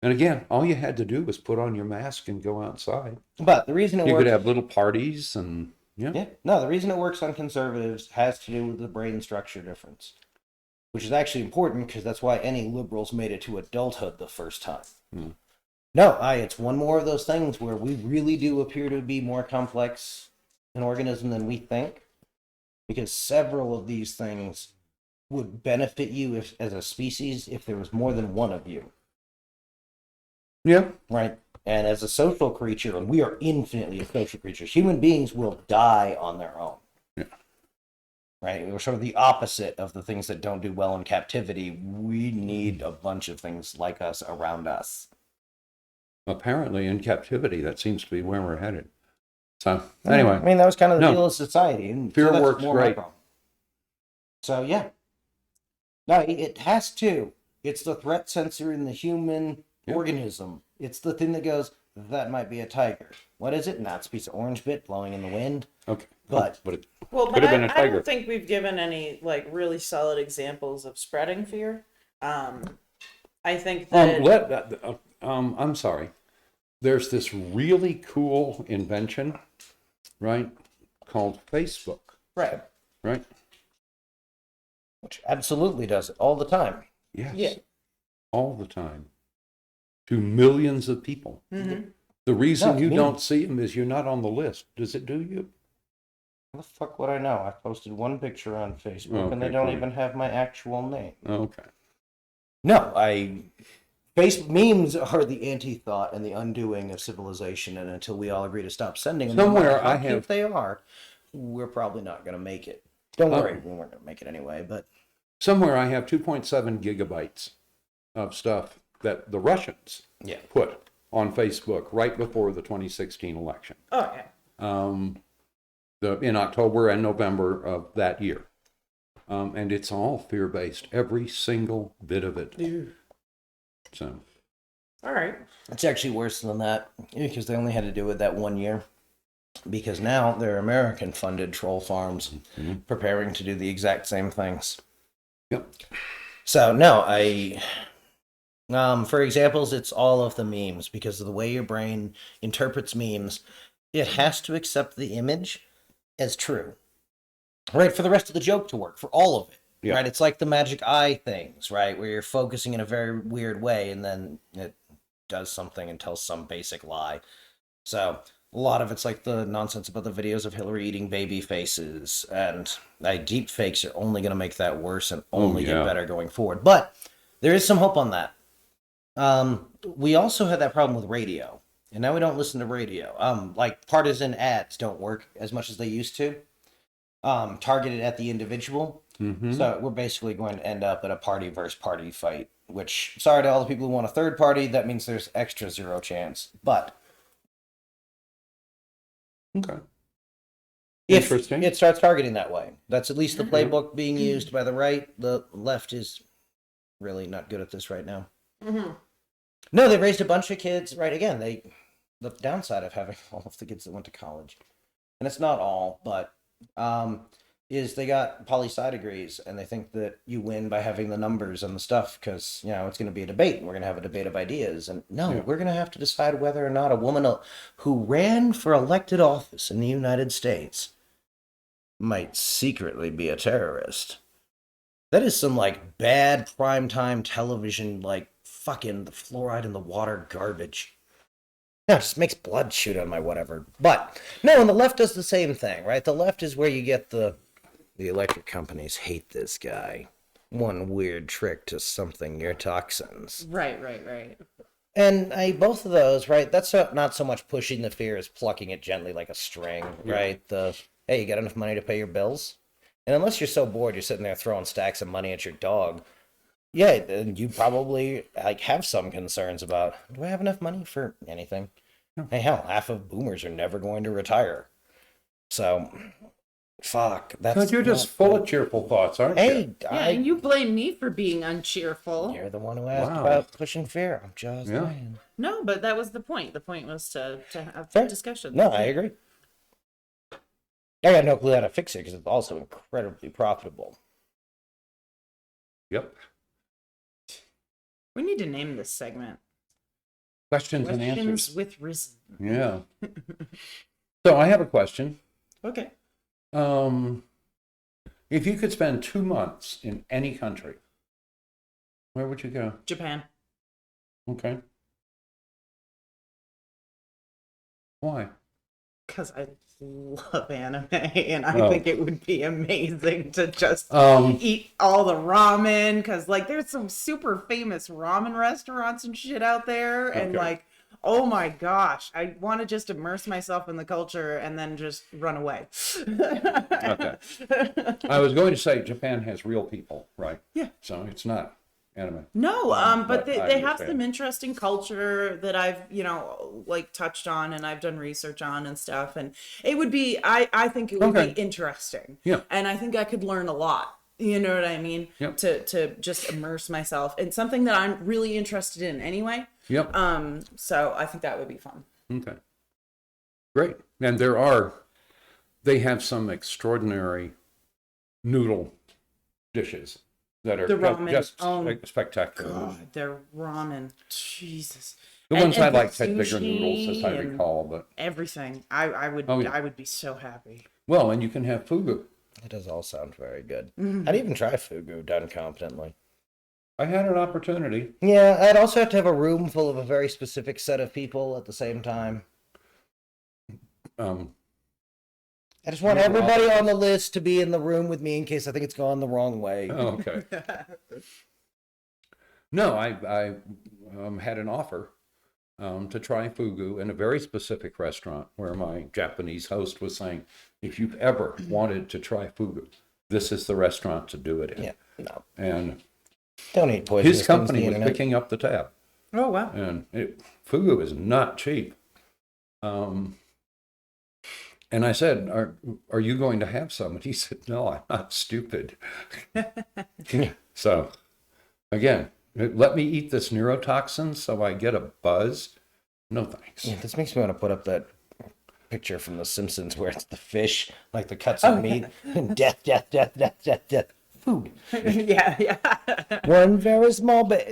B: And again, all you had to do was put on your mask and go outside.
C: but the reason it
B: You
C: works,
B: could have little parties and
C: the reason it works on conservatives has to do with the brain structure difference, which is actually important because that's why any liberals made it to adulthood the first time.
B: Hmm.
C: No, it's one more of those things where we really do appear to be more complex an organism than we think, because several of these things would benefit you as a species if there was more than one of you.
B: Yeah.
C: Right. And as a social creature, and we are infinitely a social creature, human beings will die on their own.
B: Yeah.
C: Right? We're sort of the opposite of the things that don't do well in captivity. We need a bunch of things like us around us.
B: Apparently, in captivity, that seems to be where we're headed. So, anyway.
C: I mean, that was kind of the
B: No.
C: deal of society. And
B: Fear
C: that's
B: works
C: more my
B: great.
C: problem. So, yeah. No, it has to. It's the threat sensor in the human organism. It's the thing that goes, that might be a tiger. What is it? Nah, it's a piece of orange bit blowing in the wind.
B: Okay.
C: But
B: it
A: Well,
B: could
A: but
B: have been a
A: I
B: tiger.
A: don't think we've given any like really solid examples of spreading fear. I think that
B: I'm sorry. There's this really cool invention, right, called Facebook,
C: right.
B: right?
C: Which absolutely does it all the time.
B: Yes.
A: Yeah.
B: All the time. To millions of people.
A: Mhm.
B: The reason
C: No,
B: you
C: me.
B: don't see them is you're not on the list. Does it do you?
C: How the fuck would I know? I posted one picture on Facebook and they
B: Okay,
C: don't
B: fine.
C: even have my actual name.
B: Okay.
C: No, memes are the anti-thought and the undoing of civilization, and until we all agree to stop sending them,
B: Somewhere
C: no matter how
B: I
C: cute
B: have-
C: they are, we're probably not going to make it. Don't worry, we weren't going to make it anyway, but
B: Somewhere I have 2.7 gigabytes of stuff that the Russians
C: yeah.
B: put on Facebook right before the 2016 election.
A: Oh yeah.
B: In October and November of that year. And it's all fear-based, every single bit of it. So,
A: All right.
C: It's actually worse than that, because they only had to do it that 1 year. Because now they're American-funded troll farms preparing to do the exact same things.
B: yep.
C: So, no, for examples, it's all of the memes, because of the way your brain interprets memes, it has to accept the image as true. Right, for the rest of the joke to work, for all of it.
B: Yeah.
C: Right, it's like the magic eye things, right, where you're focusing in a very weird way, and then it does something and tells some basic lie. So, a lot of it's like the nonsense about the videos of Hillary eating baby faces, and deep fakes are only going to make that worse and only get better going forward. But there is some hope on that. We also had that problem with radio, and now we don't listen to radio. Like partisan ads don't work as much as they used to. Targeted at the individual. So we're basically going to end up at a party versus party fight, which, sorry to all the people who want a third party, that means there's extra zero chance. But
B: Okay.
C: if
B: Interesting.
C: it starts targeting that way, that's at least the playbook being used by the right. The left is really not good at this right now. No, they raised a bunch of kids. Right, again, the downside of having all of the kids that went to college, and it's not all, but is they got poli-sci degrees, and they think that you win by having the numbers and the stuff, because, you know, it's going to be a debate, and we're going to have a debate of ideas, and no, we're going to have to decide whether or not a woman who ran for elected office in the United States might secretly be a terrorist. That is some, like, bad primetime television, like, fucking the fluoride in the water garbage. No, it just makes blood shoot on my whatever. But, no, and the left does the same thing, right? The left is where you get the electric companies hate this guy. One weird trick to something your toxins.
A: Right.
C: And both of those, right, that's not so much pushing the fear as plucking it gently like a string, right? Hey, you got enough money to pay your bills? And unless you're so bored you're sitting there throwing stacks of money at your dog, yeah, then you probably have some concerns about, do I have enough money for anything? Hey, hell, half of boomers are never going to retire. So, fuck.
B: Because you're just full of cheerful thoughts, aren't you?
C: Hey,
A: Yeah, and you blame me for being uncheerful.
C: you're the one who asked
B: Wow.
C: about pushing fear. I'm just
B: Yeah.
C: saying.
A: No, but that was the point. The point was to have
C: Fair.
A: discussion.
C: No, I agree. I got no clue how to fix it because it's also incredibly profitable.
B: Yep.
A: We need to name this segment
B: Questions and
A: Questions
B: answers.
A: with Risen.
B: Yeah. So I have a question.
A: Okay.
B: If you could spend 2 months in any country, where would you go?
A: Japan.
B: Okay. Why?
A: Because I love anime, and I
B: Oh.
A: think it would be amazing to just
B: Um,
A: eat all the ramen. Because, like, there's some super famous ramen restaurants and shit out there, and
B: Okay.
A: like Oh my gosh. I want to just immerse myself in the culture and then just run away.
B: Okay. I was going to say Japan has real people, right?
A: Yeah.
B: So it's not anime.
A: No, but they,
B: I
A: they have
B: understand.
A: some interesting culture that I've, like touched on and I've done research on and stuff. And it would be, I think it would
B: Okay.
A: be interesting.
B: Yeah.
A: And I think I could learn a lot. You know what I mean?
B: Yep.
A: To just immerse myself in something that I'm really interested in anyway.
B: Yep.
A: So I think that would be fun.
B: Okay. Great. And they have some extraordinary noodle dishes that are
A: The ramen.
B: just
A: Oh,
B: spectacular.
A: God, their ramen. Jesus.
B: The ones I
A: the
B: liked had bigger noodles, as I
A: sushi and
B: recall, but
A: everything. I would
B: Oh, yeah.
A: I would be so happy.
B: well, and you can have fugu.
C: It does all sound very good.
A: Mm-hmm.
C: I'd even try fugu done competently.
B: I had an opportunity.
C: Yeah, I'd also have to have a room full of a very specific set of people at the same time.
B: Um,
C: I just want
B: Yeah,
C: everybody
B: well-
C: on the list to be in the room with me in case I think it's gone the wrong way.
B: oh, okay. No, I had an offer to try fugu in a very specific restaurant where my Japanese host was saying, if you've ever wanted to try fugu, this is the restaurant to do it in.
C: Yeah, no.
B: And
C: Don't eat poisonous
B: his
C: things on
B: company
C: the
B: was
C: internet.
B: picking up the tab.
A: Oh wow.
B: And fugu is not cheap. And I said, are you going to have some? And he said, no, I'm not stupid. So, again, let me eat this neurotoxin so I get a buzz. No thanks.
C: Yeah, this makes me want to put up that picture from The Simpsons where it's the fish, like the cuts of meat, and death, death, death, death, death, death, food.
A: Yeah.
C: One very small bit.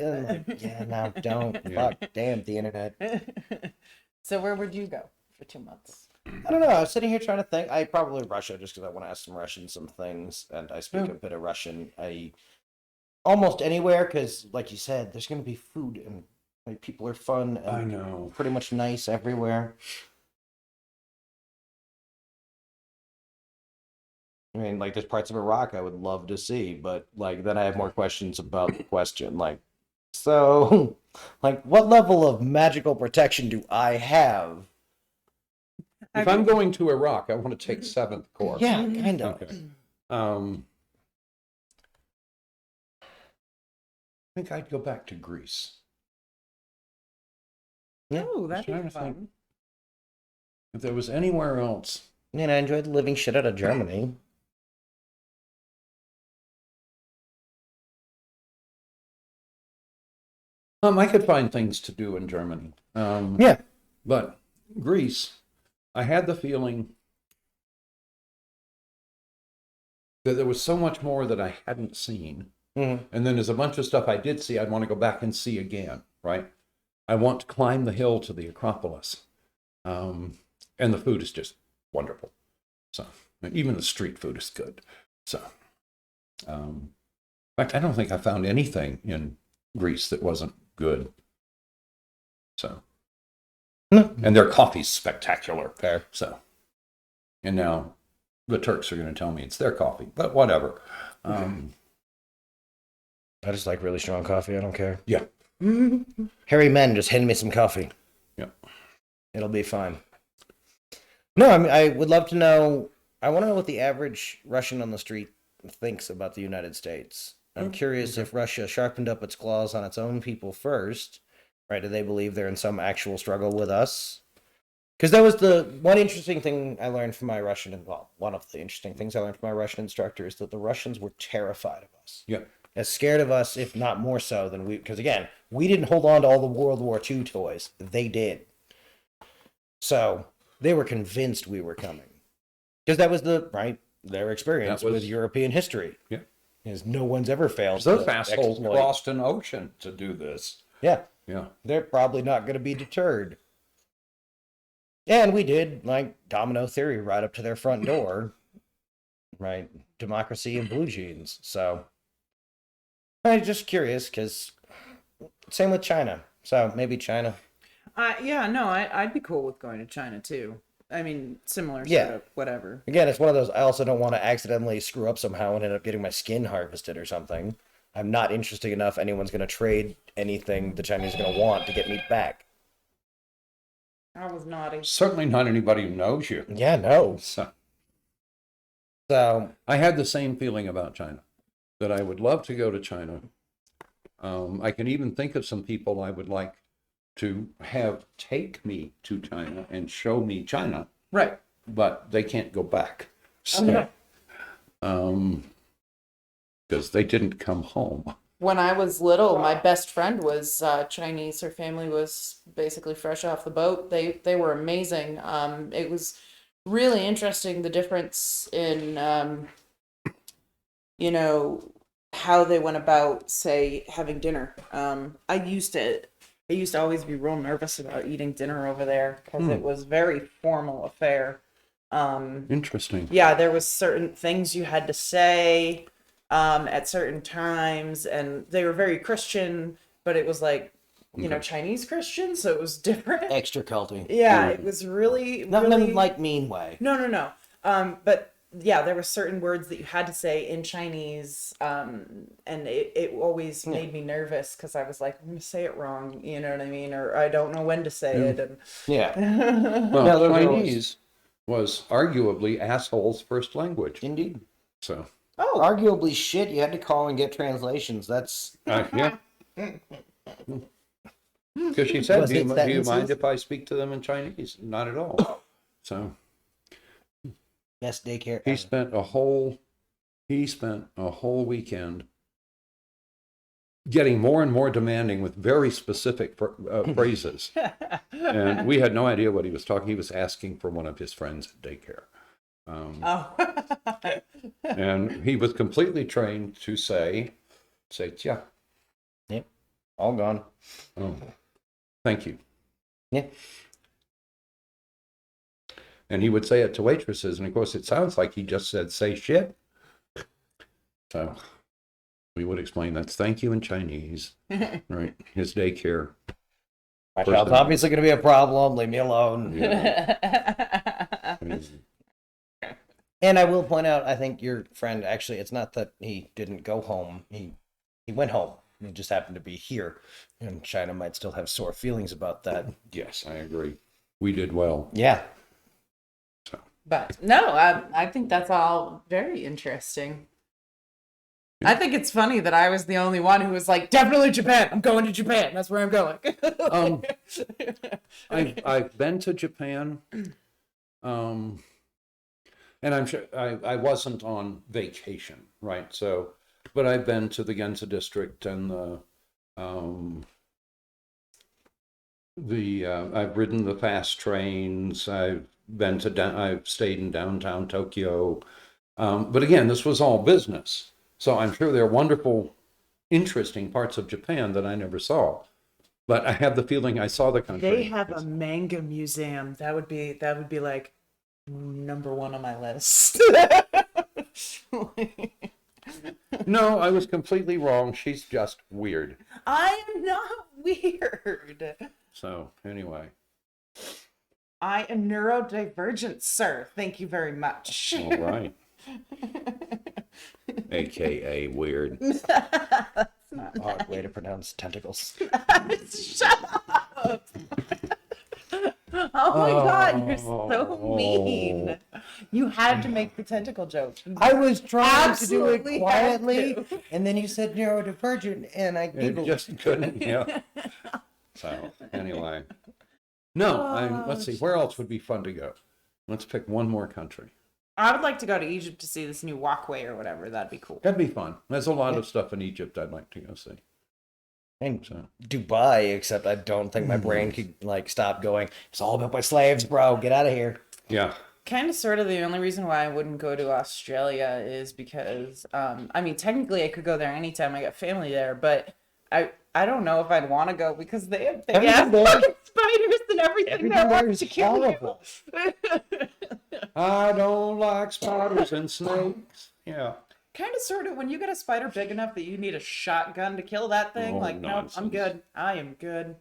C: Yeah, no, don't.
B: Yeah.
C: Fuck, damn the internet.
A: So where would you go for 2 months?
C: I don't know. I was sitting here trying to think. I probably Russia just because I want to ask some Russians some things, and I speak a bit of Russian. I almost anywhere because, like you said, there's going to be food and like, people are fun and
B: I know.
C: pretty much nice everywhere. I mean, like, there's parts of Iraq I would love to see, but like then I have more questions about the question. Like, so, like, what level of magical protection do I have?
B: If I'm going to Iraq, I want to take seventh course.
C: Yeah, kind of.
B: Okay. I think I'd go back to Greece.
A: Oh, that'd
B: Trying
A: be
B: to think.
A: fun.
B: If there was anywhere else.
C: I mean, I enjoyed the living shit out of Germany.
B: I could find things to do in Germany.
C: Yeah.
B: But Greece, I had the feeling that there was so much more that I hadn't seen.
C: Mm-hmm.
B: And then there's a bunch of stuff I did see I'd want to go back and see again, right? I want to climb the hill to the Acropolis. And the food is just wonderful. So even the street food is good. So, in fact, I don't think I found anything in Greece that wasn't good. So, and their coffee's spectacular.
C: Fair.
B: So, and now the Turks are going to tell me it's their coffee, but whatever.
C: I just like really strong coffee. I don't care.
B: Yeah.
C: Hairy men, just hand me some coffee.
B: Yeah.
C: It'll be fine. No, I mean, I would love to know. I want to know what the average Russian on the street thinks about the United States. I'm curious if Russia sharpened up its claws on its own people first, right? Do they believe they're in some actual struggle with us? Because that was the one interesting thing I learned from my Russian, well, one of the interesting things I learned from my Russian instructor is that the Russians were terrified of us.
B: Yeah.
C: As scared of us, if not more so than we, because again, we didn't hold on to all the World War II toys. They did. So they were convinced we were coming. Because that was their experience
B: That was-
C: with European history.
B: Yeah.
C: Is no one's ever failed.
B: Those
C: to
B: assholes
C: exploit.
B: crossed an ocean to do this.
C: Yeah.
B: Yeah.
C: They're probably not going to be deterred. And we did, like, domino theory right up to their front door. Right? Democracy and blue jeans. So, I'm just curious, because same with China. So, maybe China.
A: Yeah, no, I'd be cool with going to China too. I mean, similar
C: Yeah.
A: sort of whatever.
C: Again, it's one of those, I also don't want to accidentally screw up somehow and end up getting my skin harvested or something. I'm not interesting enough anyone's going to trade anything the Chinese are going to want to get me back.
A: I was naughty.
B: Certainly not anybody who knows you.
C: Yeah, no. So
B: I had the same feeling about China, that I would love to go to China. I can even think of some people I would like to have take me to China and show me China,
A: Right.
B: but they can't go back. So,
A: Okay.
B: Because they didn't come home.
A: When I was little, my best friend was Chinese. Her family was basically fresh off the boat. They were amazing. It was really interesting, the difference in you know, how they went about, say, having dinner. I used to always be real nervous about eating dinner over there because it was very formal affair.
B: Interesting.
A: Yeah, there was certain things you had to say at certain times, and they were very Christian, but it was like, you know, Chinese Christian, so it was different.
C: extra culty.
A: Yeah, it was really,
C: Not in
A: really...
C: a like mean way.
A: No. But yeah, there were certain words that you had to say in Chinese, and it always made me nervous because I was like, I'm gonna say it wrong, you know what I mean, or I don't know when to say it, and
C: Yeah.
B: Well,
C: those are
B: Chinese was arguably asshole's first language.
C: Indeed.
B: So,
A: oh,
C: Arguably shit, you had to call and get translations. That's
B: yeah. Because she said,
C: Was
B: do
C: it
B: you
C: sentences?
B: mind if I speak to them in Chinese? Not at all. So
C: best daycare
B: he
C: ever.
B: spent a whole weekend getting more and more demanding with very specific phrases. And we had no idea what he was talking. He was asking for one of his friends at daycare.
A: oh.
B: And he was completely trained to say, "Tia."
C: Yep. All gone.
B: Oh, thank you.
C: Yeah.
B: And he would say it to waitresses, and of course it sounds like he just said, "Say shit." So we would explain that's thank you in Chinese, right? His daycare.
C: My child's obviously going to be a problem. Leave me alone.
B: Yeah.
C: And I will point out, I think your friend, actually, it's not that he didn't go home. He went home. He just happened to be here. And China might still have sore feelings about that.
B: Yes, I agree. We did well.
C: Yeah.
A: But no, I think that's all very interesting. I think it's funny that I was the only one who was like, definitely Japan. I'm going to Japan. That's where I'm going.
B: I've been to Japan, and I'm sure I wasn't on vacation, right? So, but I've been to the Ginza district and I've ridden the fast trains. I've stayed in downtown Tokyo, but again, this was all business. So I'm sure there are wonderful, interesting parts of Japan that I never saw. But I have the feeling I saw the country.
A: They have a manga museum. That would be like number one on my list.
B: No, I was completely wrong. She's just weird.
A: I am not weird.
B: So anyway,
A: I am neurodivergent, sir. Thank you very much.
B: all right. AKA weird.
C: Odd way to pronounce tentacles.
A: Shut up. Oh my God, you're so mean. You had to make the tentacle joke.
C: I was trying
A: Absolutely
C: to do it quietly,
A: had to.
C: and then you said neurodivergent, and I
B: It
C: giggled.
B: just couldn't, yeah. So anyway. No, let's see, where else would be fun to go? Let's pick one more country.
A: I would like to go to Egypt to see this new walkway or whatever. That'd be cool.
B: That'd be fun. There's a lot of stuff in Egypt I'd like to go see.
C: And
B: So
C: Dubai, except I don't think my brain could stop going. It's all about my slaves, bro. Get out of here.
B: yeah.
A: Kind of sort of the only reason why I wouldn't go to Australia is because I mean technically I could go there anytime. I got family there, but I don't know if I'd want to go because they have
C: Everything there-
A: fucking spiders and everything that
C: there
A: wants
C: is
A: to kill
C: horrible.
A: you.
B: I don't like spiders and snakes. Yeah.
A: Kind of sort of when you get a spider big enough that you need a shotgun to kill that thing.
B: Oh,
A: Like, no, I'm
B: nonsense.
A: good. I am good.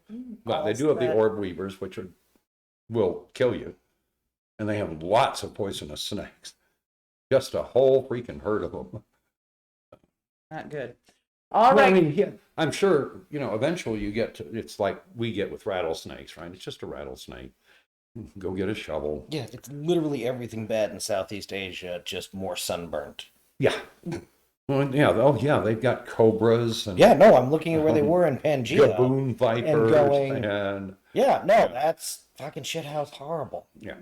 B: But they
A: All
B: do have the
A: set.
B: orb weavers, which will kill you. And they have lots of poisonous snakes. Just a whole freaking herd of them.
A: Not good. All
B: Well,
A: right.
B: I mean, yeah, I'm sure, eventually you get to, it's like we get with rattlesnakes, right? It's just a rattlesnake. Go get a shovel.
C: Yeah, it's literally everything bad in Southeast Asia, just more sunburnt.
B: Yeah. Well, yeah. Oh, yeah. They've got cobras and
C: Yeah, no, I'm looking at where they were in Pangea.
B: gaboon vipers
C: going-
B: and
C: Yeah, no, that's fucking shithouse horrible.
B: yeah.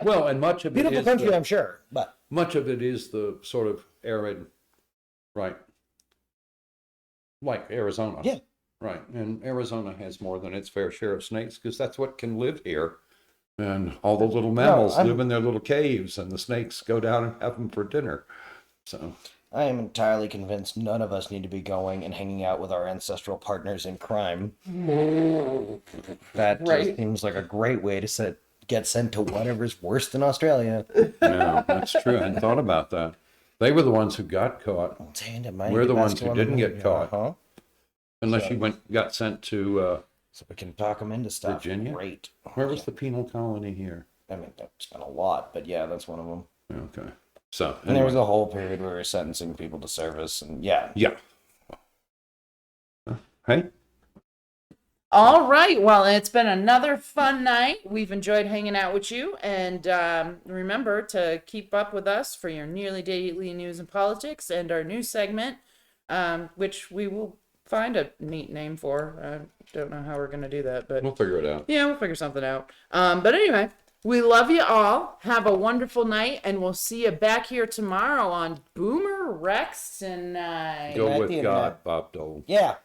B: Well, and much of it
C: Beautiful
B: is
C: country,
B: the,
C: I'm sure, but
B: much of it is the sort of arid, right? Like Arizona.
C: Yeah.
B: Right. And Arizona has more than its fair share of snakes because that's what can live here. And all the little mammals live in their little caves, and the snakes go down and have them for dinner. So
C: I am entirely convinced none of us need to be going and hanging out with our ancestral partners in crime. That just seems like a great way to get sent to whatever's worse than Australia.
B: yeah, that's true. I hadn't thought about that. They were the ones who got caught. We're the ones who didn't get caught.
C: Uh-huh.
B: Unless you got sent to
C: So we can talk them into stuff.
B: Virginia?
C: Great.
B: where was the penal colony here?
C: I mean, that's been a lot, but yeah, that's one of them.
B: Okay. So
C: And there was
B: anyway.
C: a whole period where we were sentencing people to service, and yeah.
B: Yeah. Hey?
A: All right. Well, it's been another fun night. We've enjoyed hanging out with you. And remember to keep up with us for your nearly daily news and politics and our new segment, which we will find a neat name for. I don't know how we're going to do that, but
B: We'll figure it out.
A: yeah, we'll figure something out. But anyway, we love you all. Have a wonderful night, and we'll see you back here tomorrow on Boomer Rex Tonight.
B: Go
C: Back
B: with
C: the
B: God,
C: internet.
B: Bob Dole.
C: Yeah.